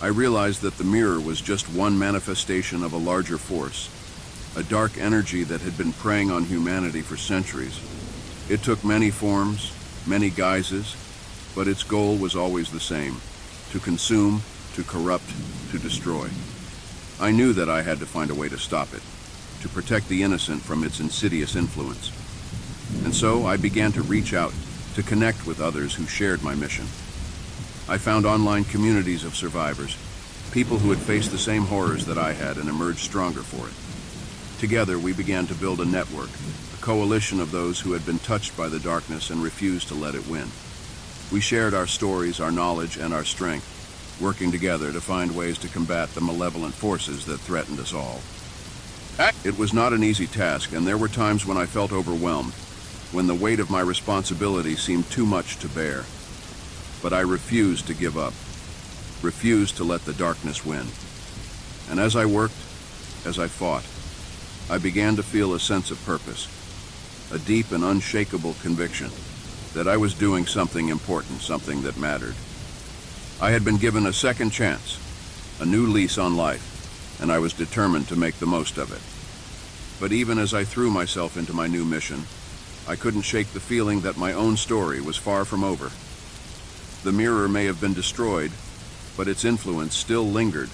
I realized that the mirror was just one manifestation of a larger force, a dark energy that had been preying on humanity for centuries. It took many forms, many guises, but its goal was always the same: to consume, to corrupt, to destroy. I knew that I had to find a way to stop it, to protect the innocent from its insidious influence. And so I began to reach out, to connect with others who shared my mission. I found online communities of survivors, people who had faced the same horrors that I had and emerged stronger for it. Together, we began to build a network, a coalition of those who had been touched by the darkness and refused to let it win. We shared our stories, our knowledge, and our strength, working together to find ways to combat the malevolent forces that threatened us all. It was not an easy task, and there were times when I felt overwhelmed, when the weight of my responsibility seemed too much to bear. But I refused to give up, refused to let the darkness win. And as I worked, as I fought, I began to feel a sense of purpose, a deep and unshakable conviction that I was doing something important, something that mattered. I had been given a second chance, a new lease on life, and I was determined to make the most of it. But even as I threw myself into my new mission, I couldn't shake the feeling that my own story was far from over. The mirror may have been destroyed, but its influence still lingered,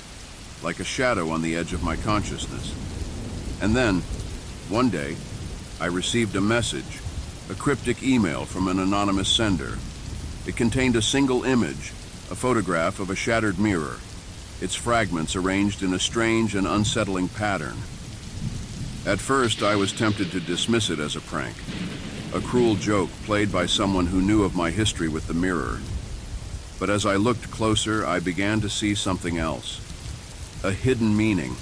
like a shadow on the edge of my consciousness. And then, one day, I received a message, a cryptic email from an anonymous sender. It contained a single image, a photograph of a shattered mirror, its fragments arranged in a strange and unsettling pattern. At first, I was tempted to dismiss it as a prank, a cruel joke played by someone who knew of my history with the mirror. But as I looked closer, I began to see something else, a hidden meaning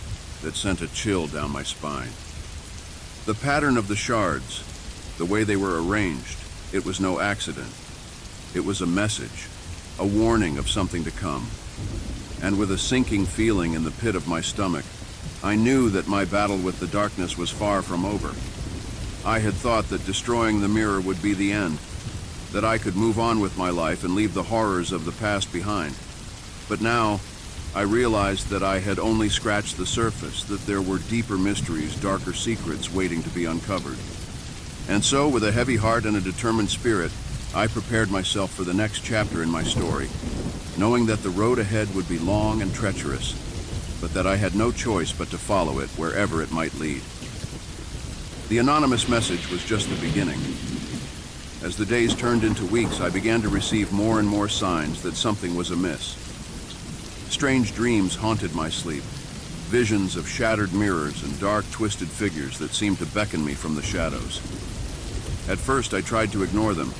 that sent a chill down my spine. The pattern of the shards, The way they were arranged, it was no accident. It was a message, a warning of something to come. And with a sinking feeling in the pit of my stomach, I knew that my battle with the darkness was far from over. I had thought that destroying the mirror would be the end, that I could move on with my life and leave the horrors of the past behind. But now, I realized that I had only scratched the surface, that there were deeper mysteries, darker secrets waiting to be uncovered. And so, with a heavy heart and a determined spirit, I prepared myself for the next chapter in my story, knowing that the road ahead would be long and treacherous, but that I had no choice but to follow it wherever it might lead. The anonymous message was just the beginning. As the days turned into weeks, I began to receive more and more signs that something was amiss. Strange dreams haunted my sleep, visions of shattered mirrors and dark, twisted figures that seemed to beckon me from the shadows. At first, I tried to ignore them,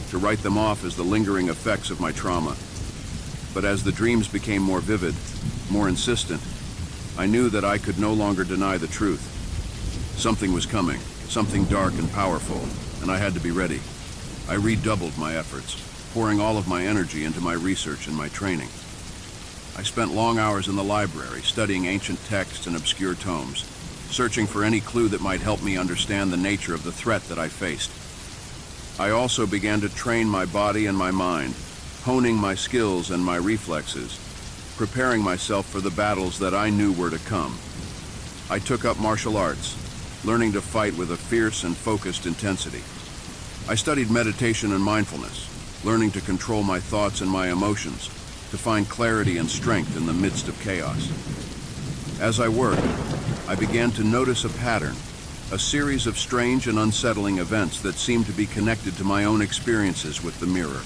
to write them off as the lingering effects of my trauma. But as the dreams became more vivid, more insistent, I knew that I could no longer deny the truth. Something was coming, something dark and powerful, and I had to be ready. I redoubled my efforts, pouring all of my energy into my research and my training. I spent long hours in the library, studying ancient texts and obscure tomes, searching for any clue that might help me understand the nature of the threat that I faced. I also began to train my body and my mind, honing my skills and my reflexes, preparing myself for the battles that I knew were to come. I took up martial arts, learning to fight with a fierce and focused intensity. I studied meditation and mindfulness, learning to control my thoughts and my emotions, to find clarity and strength in the midst of chaos. As I worked, I began to notice a pattern, a series of strange and unsettling events that seemed to be connected to my own experiences with the mirror.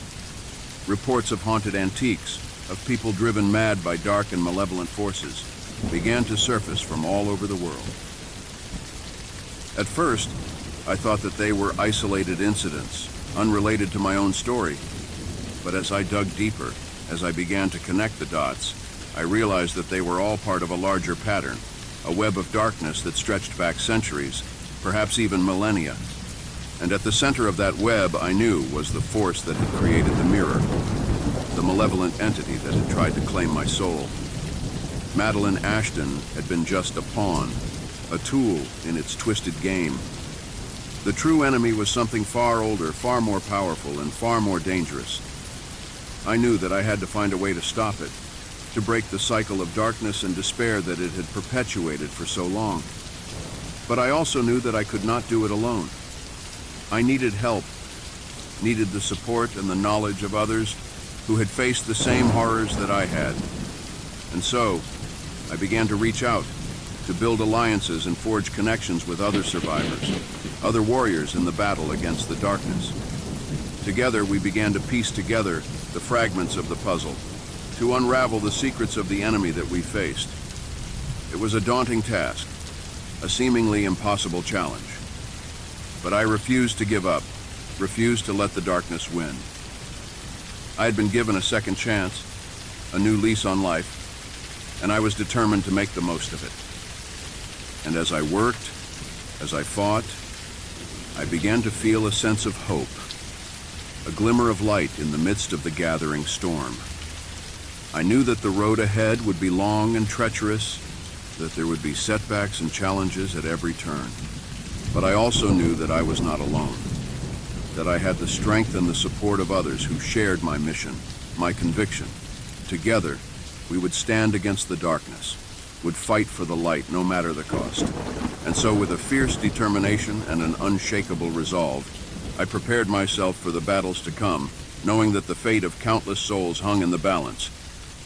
Reports of haunted antiques, of people driven mad by dark and malevolent forces, began to surface from all over the world. At first, I thought that they were isolated incidents, unrelated to my own story. But as I dug deeper, as I began to connect the dots, I realized that they were all part of a larger pattern, a web of darkness that stretched back centuries, perhaps even millennia. And at the center of that web, I knew, was the force that had created the mirror, the malevolent entity that had tried to claim my soul. Meline Ashton had been just a pawn, a tool in its twisted game. The true enemy was something far older, far more powerful, and far more dangerous. I knew that I had to find a way to stop it, to break the cycle of darkness and despair that it had perpetuated for so long. But I also knew that I could not do it alone. I needed help, needed the support and the knowledge of others who had faced the same horrors that I had. And so, I began to reach out, to build alliances and forge connections with other survivors, other warriors in the battle against the darkness. Together, we began to piece together the fragments of the puzzle, to unravel the secrets of the enemy that we faced. It was a daunting task, a seemingly impossible challenge. But I refused to give up, refused to let the darkness win. I had been given a second chance, a new lease on life, and I was determined to make the most of it. And as I worked, as I fought, I began to feel a sense of hope, a glimmer of light in the midst of the gathering storm. I knew that the road ahead would be long and treacherous, that there would be setbacks and challenges at every turn. But I also knew that I was not alone, that I had the strength and the support of others who shared my mission, my conviction. Together, we would stand against the darkness, would fight for the light no matter the cost. And so with a fierce determination and an unshakable resolve, I prepared myself for the battles to come, knowing that the fate of countless souls hung in the balance,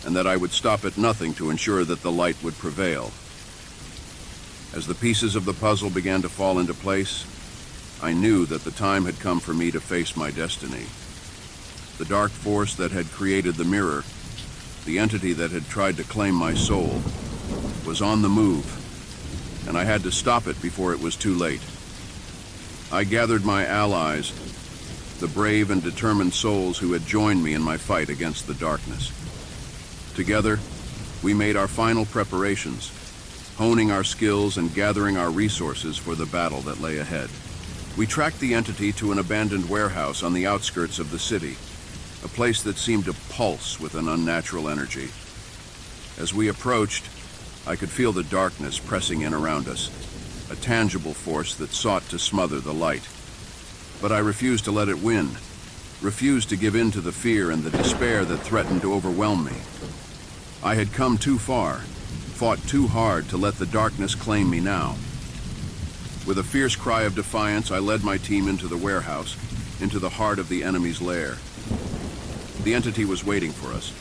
and that I would stop at nothing to ensure that the light would prevail. As the pieces of the puzzle began to fall into place, I knew that the time had come for me to face my destiny. The dark force that had created the mirror, the entity that had tried to claim my soul, was on the move, and I had to stop it before it was too late. I gathered my allies, the brave and determined souls who had joined me in my fight against the darkness. Together, we made our final preparations, honing our skills and gathering our resources for the battle that lay ahead. We tracked the entity to an abandoned warehouse on the outskirts of the city, a place that seemed to pulse with an unnatural energy. As we approached, I could feel the darkness pressing in around us, a tangible force that sought to smother the light. But I refused to let it win, refused to give in to the fear and the despair that threatened to overwhelm me. I had come too far, fought too hard to let the darkness claim me now. With a fierce cry of defiance, I led my team into the warehouse, into the heart of the enemy's lair. The entity was waiting for us,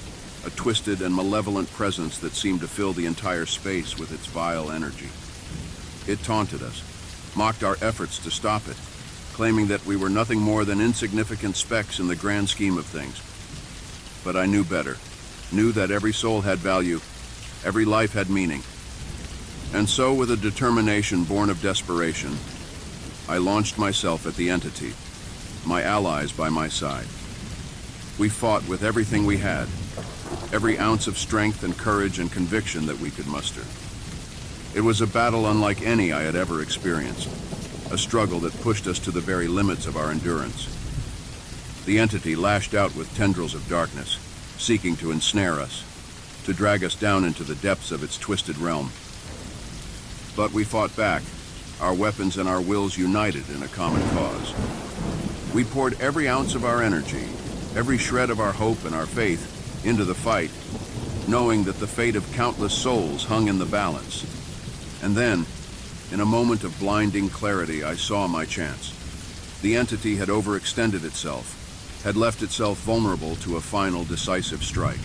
a twisted and malevolent presence that seemed to fill the entire space with its vile energy. It taunted us, mocked our efforts to stop it, claiming that we were nothing more than insignificant specks in the grand scheme of things. But I knew better, knew that every soul had value, every life had meaning. And so, with a determination born of desperation, I launched myself at the entity, my allies by my side. We fought with everything we had, every ounce of strength and courage and conviction that we could muster. It was a battle unlike any I had ever experienced, a struggle that pushed us to the very limits of our endurance. The entity lashed out with tendrils of darkness, seeking to ensnare us, to drag us down into the depths of its twisted realm. But we fought back, our weapons and our wills united in a common cause. We poured every ounce of our energy, every shred of our hope and our faith into the fight, knowing that the fate of countless souls hung in the balance. And then, in a moment of blinding clarity, I saw my chance. The entity had overextended itself, had left itself vulnerable to a final decisive strike.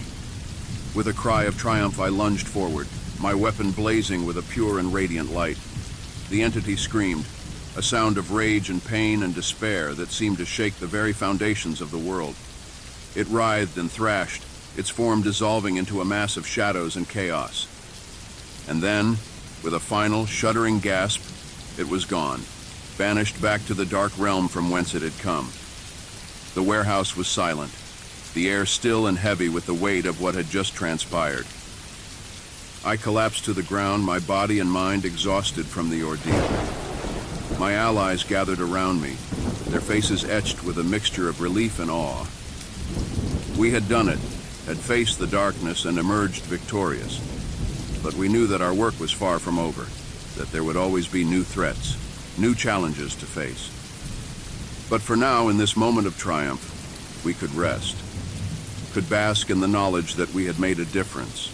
With a cry of triumph, I lunged forward, my weapon blazing with a pure and radiant light. The entity screamed, a sound of rage and pain and despair that seemed to shake the very foundations of the world. It writhed and thrashed, its form dissolving into a mass of shadows and chaos. And then, with a final, shuddering gasp, it was gone, banished back to the dark realm from whence it had come. The warehouse was silent, the air still and heavy with the weight of what had just transpired. I collapsed to the ground, my body and mind exhausted from the ordeal. My allies gathered around me, their faces etched with a mixture of relief and awe. We had done it, had faced the darkness and emerged victorious. But we knew that our work was far from over, that there would always be new threats, new challenges to face. But for now, in this moment of triumph, we could rest, could bask in the knowledge that we had made a difference,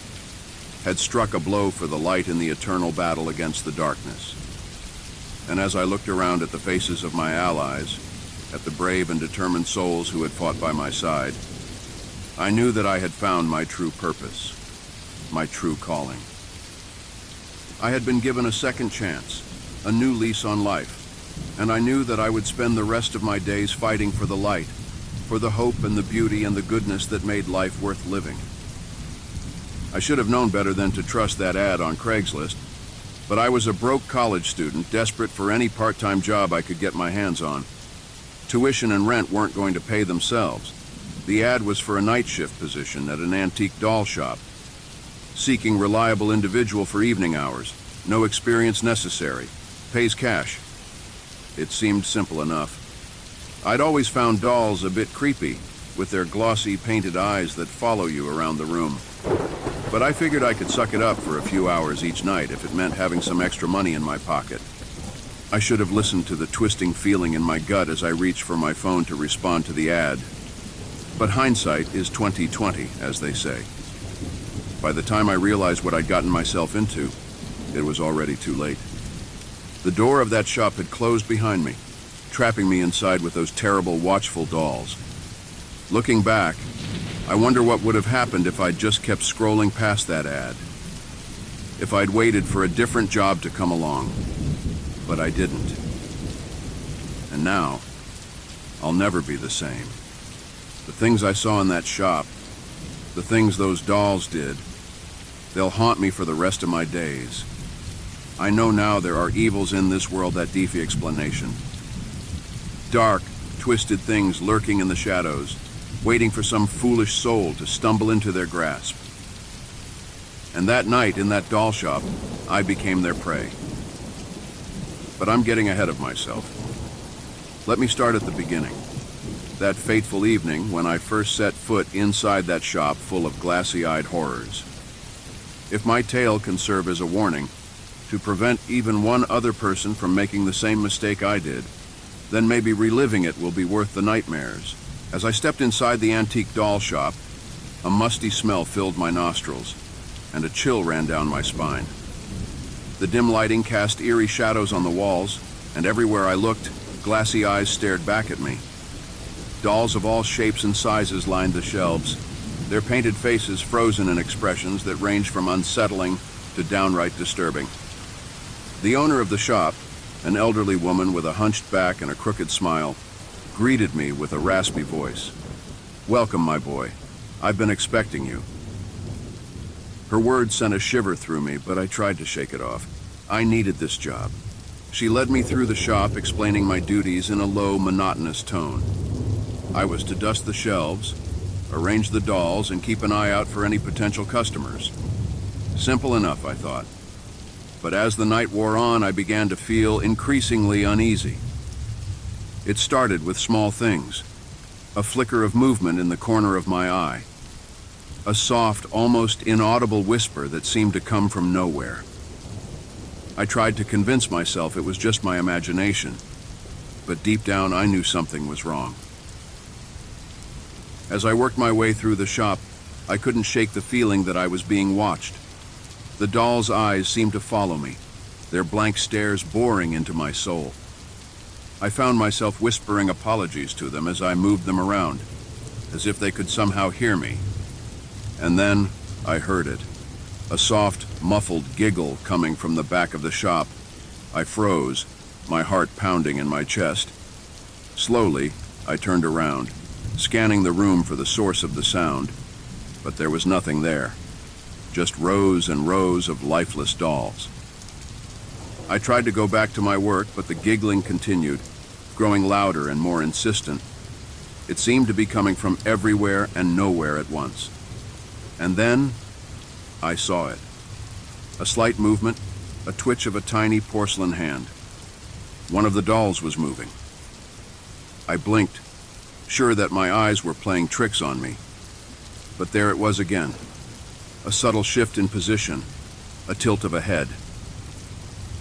had struck a blow for the light in the eternal battle against the darkness. And as I looked around at the faces of my allies, at the brave and determined souls who had fought by my side, I knew that I had found my true purpose, my true calling. I had been given a second chance, a new lease on life, and I knew that I would spend the rest of my days fighting for the light, for the hope and the beauty and the goodness that made life worth living. I should have known better than to trust that ad on Craigslist, but I was a broke college student, desperate for any part-time job I could get my hands on. Tuition and rent weren't going to pay themselves. The ad was for a night shift position at an antique doll shop, seeking reliable individual for evening hours, no experience necessary, pays cash. It seemed simple enough. I'd always found dolls a bit creepy, with their glossy painted eyes that follow you around the room. But I figured I could suck it up for a few hours each night if it meant having some extra money in my pocket. I should have listened to the twisting feeling in my gut as I reached for my phone to respond to the ad. But hindsight is 20/20, as they say. By the time I realized what I'd gotten myself into, it was already too late. The door of that shop had closed behind me, trapping me inside with those terrible, watchful dolls. Looking back, I wonder what would have happened if I'd just kept scrolling past that ad. If I'd waited for a different job to come along. But I didn't. And now, I'll never be the same. The things I saw in that shop, the things those dolls did, they'll haunt me for the rest of my days. I know now there are evils in this world that defy explanation. Dark, twisted things lurking in the shadows, waiting for some foolish soul to stumble into their grasp. And that night in that doll shop, I became their prey. But I'm getting ahead of myself. Let me start at the beginning. That fateful evening when I first set foot inside that shop full of glassy-eyed horrors. If my tale can serve as a warning, to prevent even one other person from making the same mistake I did, then maybe reliving it will be worth the nightmares. As I stepped inside the antique doll shop, a musty smell filled my nostrils, and a chill ran down my spine. The dim lighting cast eerie shadows on the walls, and everywhere I looked, glassy eyes stared back at me. Dolls of all shapes and sizes lined the shelves, their painted faces frozen in expressions that ranged from unsettling to downright disturbing. The owner of the shop, an elderly woman with a hunched back and a crooked smile, greeted me with a raspy voice. "Welcome, my boy. I've been expecting you." Her words sent a shiver through me, but I tried to shake it off. I needed this job. She led me through the shop, explaining my duties in a low, monotonous tone. I was to dust the shelves, arrange the dolls, and keep an eye out for any potential customers. Simple enough, I thought. But as the night wore on, I began to feel increasingly uneasy. It started with small things. A flicker of movement in the corner of my eye. A soft, almost inaudible whisper that seemed to come from nowhere. I tried to convince myself it was just my imagination, but deep down I knew something was wrong. As I worked my way through the shop, I couldn't shake the feeling that I was being watched. The dolls' eyes seemed to follow me, their blank stares boring into my soul. I found myself whispering apologies to them as I moved them around, as if they could somehow hear me. And then I heard it, a soft, muffled giggle coming from the back of the shop. I froze, my heart pounding in my chest. Slowly, I turned around, scanning the room for the source of the sound, but there was nothing there. Just rows and rows of lifeless dolls. I tried to go back to my work, but the giggling continued, growing louder and more insistent. It seemed to be coming from everywhere and nowhere at once. And then, I saw it. A slight movement, a twitch of a tiny porcelain hand. One of the dolls was moving. I blinked, sure that my eyes were playing tricks on me. But there it was again. A subtle shift in position, a tilt of a head.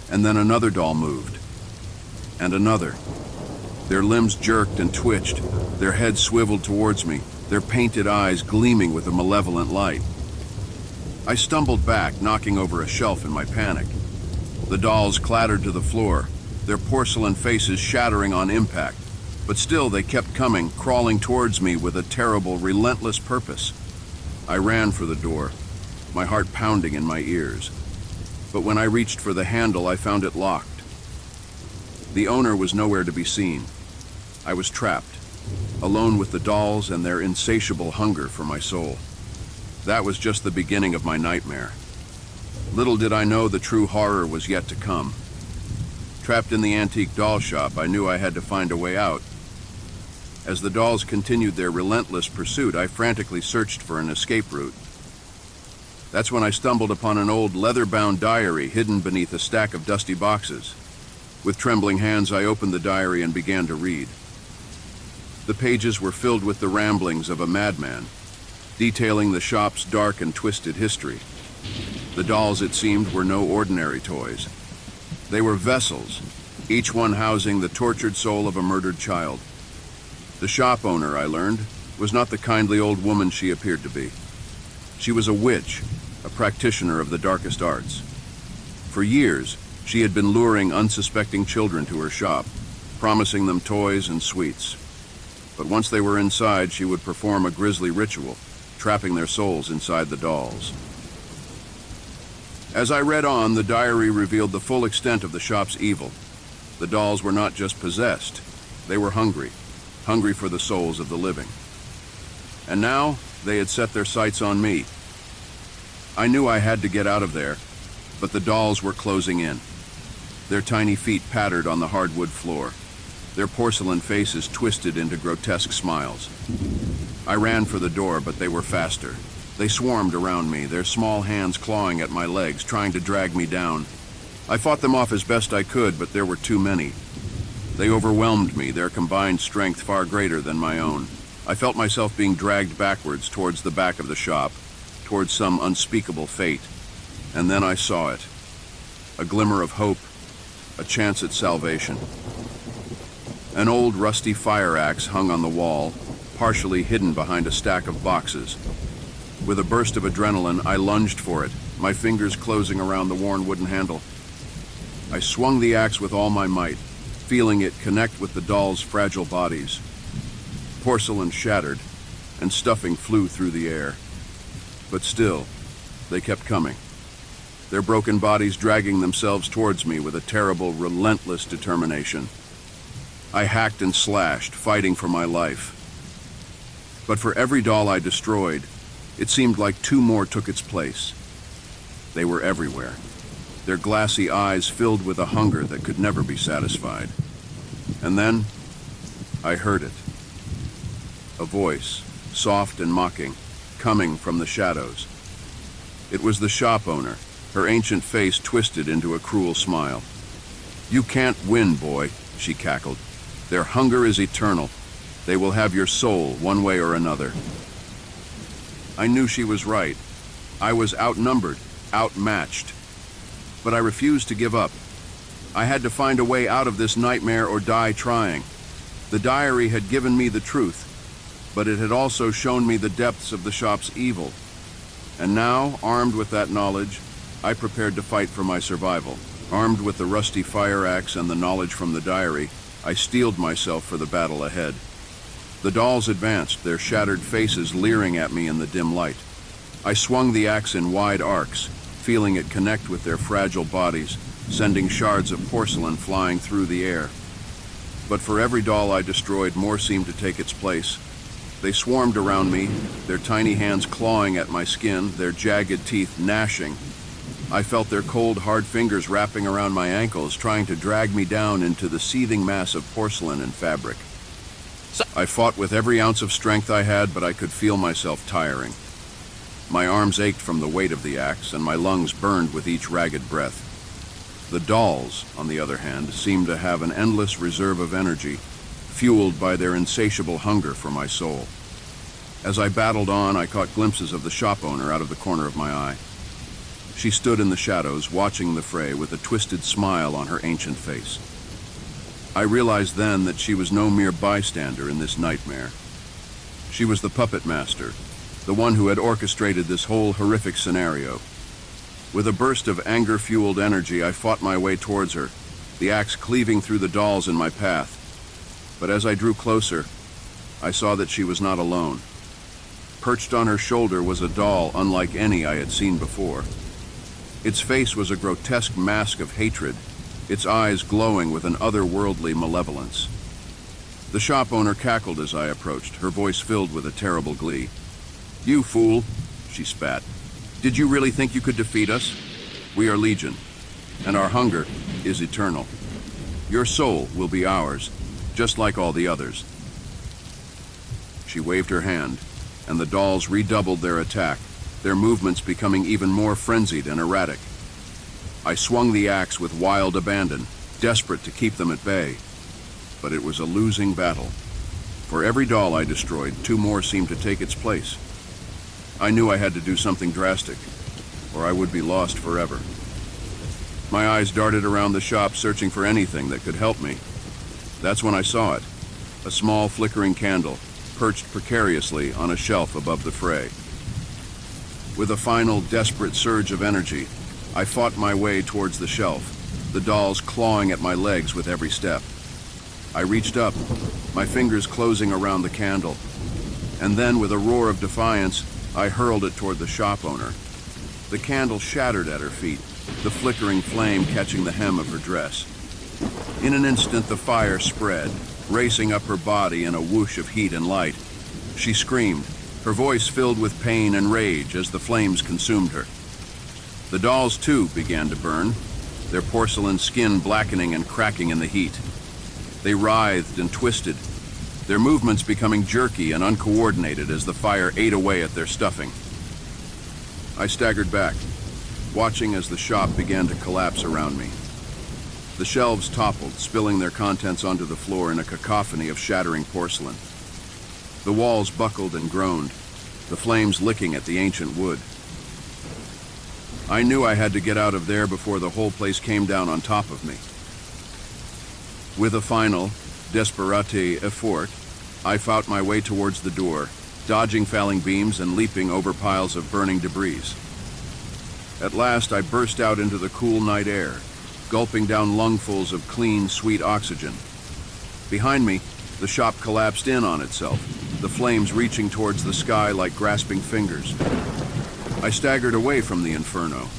And then another doll moved. And another. Their limbs jerked and twitched, their heads swiveled towards me, their painted eyes gleaming with a malevolent light. I stumbled back, knocking over a shelf in my panic. The dolls clattered to the floor, their porcelain faces shattering on impact. But still they kept coming, crawling towards me with a terrible, relentless purpose. I ran for the door, my heart pounding in my ears. But when I reached for the handle, I found it locked. The owner was nowhere to be seen. I was trapped, alone with the dolls and their insatiable hunger for my soul. That was just the beginning of my nightmare. Little did I know the true horror was yet to come. Trapped in the antique doll shop, I knew I had to find a way out. As the dolls continued their relentless pursuit, I frantically searched for an escape route. That's when I stumbled upon an old leather-bound diary hidden beneath a stack of dusty boxes. With trembling hands, I opened the diary and began to read. The pages were filled with the ramblings of a madman, detailing the shop's dark and twisted history. The dolls, it seemed, were no ordinary toys. They were vessels, each one housing the tortured soul of a murdered child. The shop owner, I learned, was not the kindly old woman she appeared to be. She was a witch, a practitioner of the darkest arts. For years, she had been luring unsuspecting children to her shop, promising them toys and sweets. But once they were inside, she would perform a grisly ritual, trapping their souls inside the dolls. As I read on, the diary revealed the full extent of the shop's evil. The dolls were not just possessed, they were hungry for the souls of the living. And now, they had set their sights on me. I knew I had to get out of there, but the dolls were closing in. Their tiny feet pattered on the hardwood floor, their porcelain faces twisted into grotesque smiles. I ran for the door, but they were faster. They swarmed around me, their small hands clawing at my legs, trying to drag me down. I fought them off as best I could, but there were too many. They overwhelmed me, their combined strength far greater than my own. I felt myself being dragged backwards towards the back of the shop, towards some unspeakable fate. And then I saw it. A glimmer of hope, a chance at salvation. An old rusty fire axe hung on the wall, partially hidden behind a stack of boxes. With a burst of adrenaline, I lunged for it, my fingers closing around the worn wooden handle. I swung the axe with all my might, feeling it connect with the dolls' fragile bodies. Porcelain shattered, and stuffing flew through the air. But still, they kept coming, their broken bodies dragging themselves towards me with a terrible, relentless determination. I hacked and slashed, fighting for my life. But for every doll I destroyed, it seemed like two more took its place. They were everywhere, their glassy eyes filled with a hunger that could never be satisfied. And then, I heard it. A voice, soft and mocking, coming from the shadows. It was the shop owner, her ancient face twisted into a cruel smile. "You can't win, boy," she cackled. "Their hunger is eternal. They will have your soul one way or another." I knew she was right. I was outnumbered, outmatched. But I refused to give up. I had to find a way out of this nightmare or die trying. The diary had given me the truth, but it had also shown me the depths of the shop's evil. And now, armed with that knowledge, I prepared to fight for my survival. Armed with the rusty fire axe and the knowledge from the diary, I steeled myself for the battle ahead. The dolls advanced, their shattered faces leering at me in the dim light. I swung the axe in wide arcs, feeling it connect with their fragile bodies, sending shards of porcelain flying through the air. But for every doll I destroyed, more seemed to take its place. They swarmed around me, their tiny hands clawing at my skin, their jagged teeth gnashing. I felt their cold, hard fingers wrapping around my ankles, trying to drag me down into the seething mass of porcelain and fabric. I fought with every ounce of strength I had, but I could feel myself tiring. My arms ached from the weight of the axe, and my lungs burned with each ragged breath. The dolls, on the other hand, seemed to have an endless reserve of energy, fueled by their insatiable hunger for my soul. As I battled on, I caught glimpses of the shop owner out of the corner of my eye. She stood in the shadows, watching the fray with a twisted smile on her ancient face. I realized then that she was no mere bystander in this nightmare. She was the puppet master, the one who had orchestrated this whole horrific scenario. With a burst of anger-fueled energy, I fought my way towards her, the axe cleaving through the dolls in my path. But as I drew closer, I saw that she was not alone. Perched on her shoulder was a doll unlike any I had seen before. Its face was a grotesque mask of hatred, its eyes glowing with an otherworldly malevolence. The shop owner cackled as I approached, her voice filled with a terrible glee. "You fool," she spat. "Did you really think you could defeat us? We are Legion, and our hunger is eternal. Your soul will be ours, just like all the others." She waved her hand, and the dolls redoubled their attack, their movements becoming even more frenzied and erratic. I swung the axe with wild abandon, desperate to keep them at bay. But it was a losing battle. For every doll I destroyed, two more seemed to take its place. I knew I had to do something drastic, or I would be lost forever. My eyes darted around the shop, searching for anything that could help me. That's when I saw it, a small flickering candle, perched precariously on a shelf above the fray. With a final, desperate surge of energy, I fought my way towards the shelf, the dolls clawing at my legs with every step. I reached up, my fingers closing around the candle, and then, with a roar of defiance, I hurled it toward the shop owner. The candle shattered at her feet, the flickering flame catching the hem of her dress. In an instant, the fire spread, racing up her body in a whoosh of heat and light. She screamed, her voice filled with pain and rage as the flames consumed her. The dolls, too, began to burn, their porcelain skin blackening and cracking in the heat. They writhed and twisted, their movements becoming jerky and uncoordinated as the fire ate away at their stuffing. I staggered back, watching as the shop began to collapse around me. The shelves toppled, spilling their contents onto the floor in a cacophony of shattering porcelain. The walls buckled and groaned, the flames licking at the ancient wood. I knew I had to get out of there before the whole place came down on top of me. With a final, desperate effort, I fought my way towards the door, dodging falling beams and leaping over piles of burning debris. At last, I burst out into the cool night air, gulping down lungfuls of clean, sweet oxygen. Behind me, the shop collapsed in on itself, the flames reaching towards the sky like grasping fingers. I staggered away from the inferno,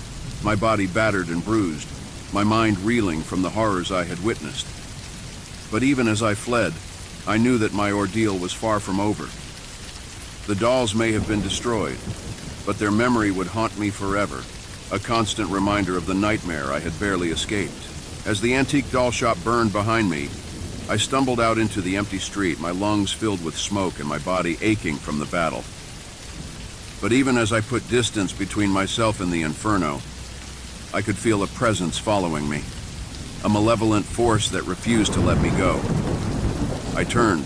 my body battered and bruised, my mind reeling from the horrors I had witnessed. But even as I fled, I knew that my ordeal was far from over. The dolls may have been destroyed, but their memory would haunt me forever, a constant reminder of the nightmare I had barely escaped. As the antique doll shop burned behind me, I stumbled out into the empty street, my lungs filled with smoke and my body aching from the battle. But even as I put distance between myself and the inferno, I could feel a presence following me, a malevolent force that refused to let me go. I turned,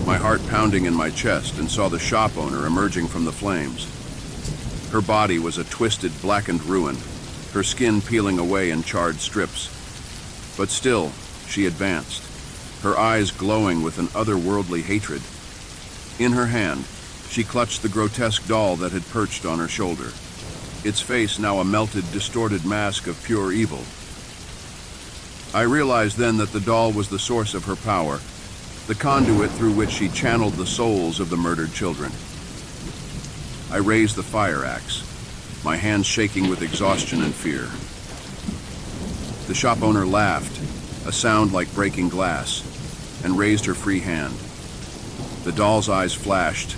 my heart pounding in my chest, and saw the shop owner emerging from the flames. Her body was a twisted, blackened ruin, her skin peeling away in charred strips. But still, she advanced, her eyes glowing with an otherworldly hatred. In her hand, she clutched the grotesque doll that had perched on her shoulder, its face now a melted, distorted mask of pure evil. I realized then that the doll was the source of her power, the conduit through which she channeled the souls of the murdered children. I raised the fire axe, my hands shaking with exhaustion and fear. The shop owner laughed, a sound like breaking glass, and raised her free hand. The doll's eyes flashed,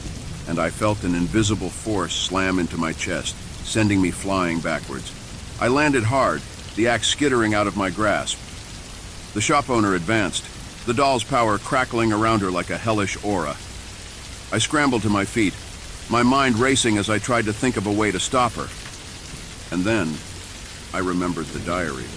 and I felt an invisible force slam into my chest, sending me flying backwards. I landed hard, the axe skittering out of my grasp. The shop owner advanced, the doll's power crackling around her like a hellish aura. I scrambled to my feet, my mind racing as I tried to think of a way to stop her. And then, I remembered the diary.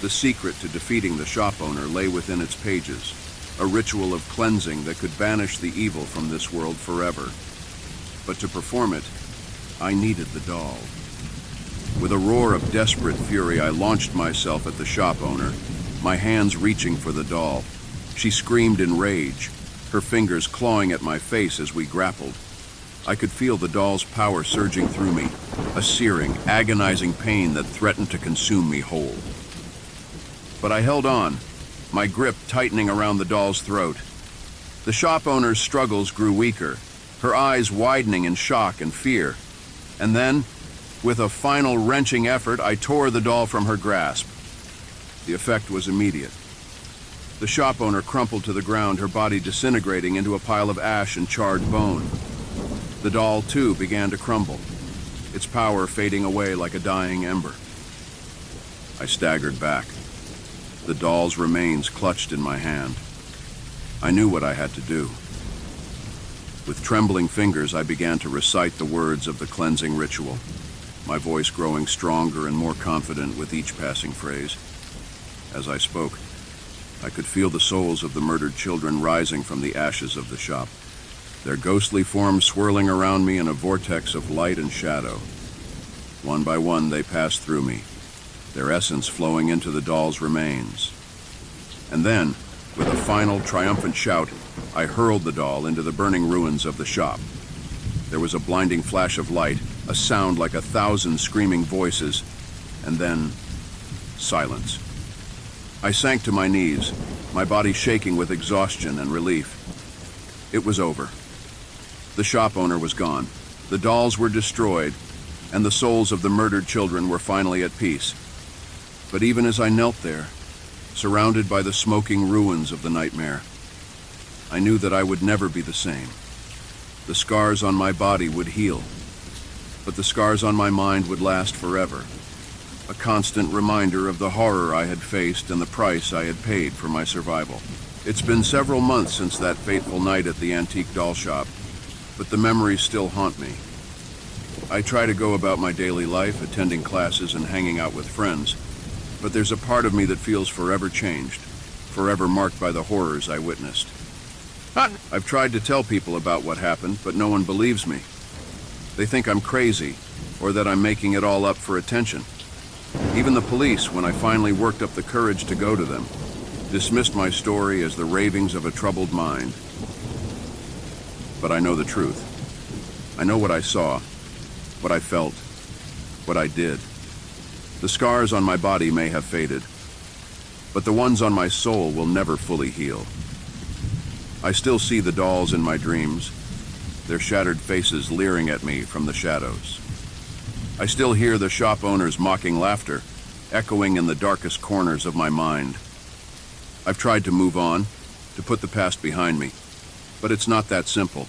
The secret to defeating the shop owner lay within its pages, a ritual of cleansing that could banish the evil from this world forever. But to perform it, I needed the doll. With a roar of desperate fury, I launched myself at the shop owner, my hands reaching for the doll. She screamed in rage, her fingers clawing at my face as we grappled. I could feel the doll's power surging through me, a searing, agonizing pain that threatened to consume me whole. But I held on, my grip tightening around the doll's throat. The shop owner's struggles grew weaker, her eyes widening in shock and fear. And then, with a final wrenching effort, I tore the doll from her grasp. The effect was immediate. The shop owner crumpled to the ground, her body disintegrating into a pile of ash and charred bone. The doll, too, began to crumble, its power fading away like a dying ember. I staggered back, the doll's remains clutched in my hand. I knew what I had to do. With trembling fingers, I began to recite the words of the cleansing ritual, my voice growing stronger and more confident with each passing phrase. As I spoke, I could feel the souls of the murdered children rising from the ashes of the shop, their ghostly forms swirling around me in a vortex of light and shadow. One by one, they passed through me, their essence flowing into the doll's remains. And then, with a final, triumphant shout, I hurled the doll into the burning ruins of the shop. There was a blinding flash of light, a sound like 1,000 screaming voices, and then silence. I sank to my knees, my body shaking with exhaustion and relief. It was over. The shop owner was gone, the dolls were destroyed, and the souls of the murdered children were finally at peace. But even as I knelt there, surrounded by the smoking ruins of the nightmare, I knew that I would never be the same. The scars on my body would heal, but the scars on my mind would last forever. A constant reminder of the horror I had faced and the price I had paid for my survival. It's been several months since that fateful night at the antique doll shop, but the memories still haunt me. I try to go about my daily life, attending classes and hanging out with friends, But there's a part of me that feels forever changed, forever marked by the horrors I witnessed. I've tried to tell people about what happened, but no one believes me. They think I'm crazy, or that I'm making it all up for attention. Even the police, when I finally worked up the courage to go to them, dismissed my story as the ravings of a troubled mind. But I know the truth. I know what I saw, what I felt, what I did. The scars on my body may have faded, but the ones on my soul will never fully heal. I still see the dolls in my dreams, their shattered faces leering at me from the shadows. I still hear the shop owners' mocking laughter, echoing in the darkest corners of my mind. I've tried to move on, to put the past behind me, but it's not that simple.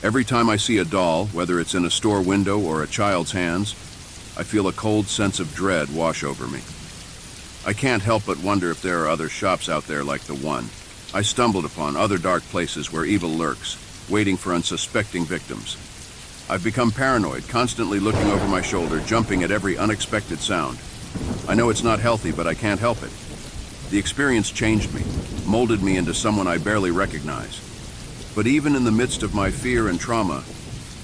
Every time I see a doll, whether it's in a store window or a child's hands, I feel a cold sense of dread wash over me. I can't help but wonder if there are other shops out there like the one I stumbled upon, other dark places where evil lurks, waiting for unsuspecting victims. I've become paranoid, constantly looking over my shoulder, jumping at every unexpected sound. I know it's not healthy, but I can't help it. The experience changed me, molded me into someone I barely recognize. But even in the midst of my fear and trauma,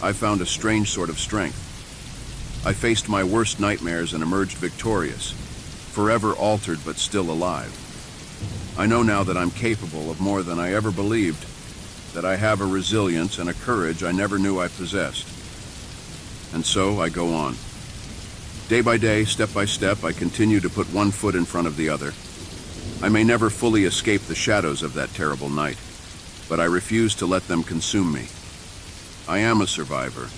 I found a strange sort of strength. I faced my worst nightmares and emerged victorious, forever altered but still alive. I know now that I'm capable of more than I ever believed, that I have a resilience and a courage I never knew I possessed. And so I go on. Day by day, step by step, I continue to put one foot in front of the other. I may never fully escape the shadows of that terrible night, but I refuse to let them consume me. I am a survivor,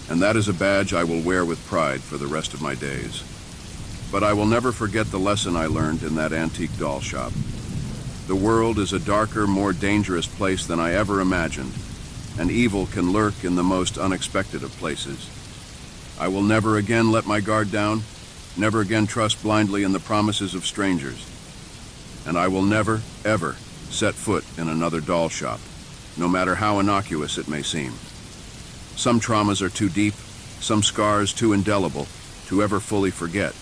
and that is a badge I will wear with pride for the rest of my days. But I will never forget the lesson I learned in that antique doll shop. The world is a darker, more dangerous place than I ever imagined, and evil can lurk in the most unexpected of places. I will never again let my guard down, never again trust blindly in the promises of strangers. And I will never, ever set foot in another doll shop, no matter how innocuous it may seem. Some traumas are too deep, some scars too indelible to ever fully forget.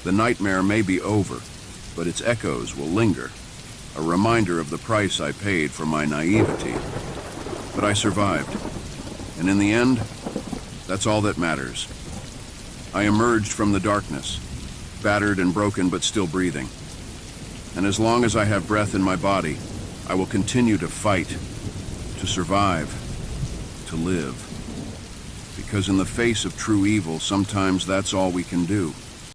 The nightmare may be over, but its echoes will linger, a reminder of the price I paid for my naivety. But I survived, and in the end, that's all that matters. I emerged from the darkness, battered and broken but still breathing. And as long as I have breath in my body, I will continue to fight, to survive, to live. Because in the face of true evil, sometimes that's all we can do.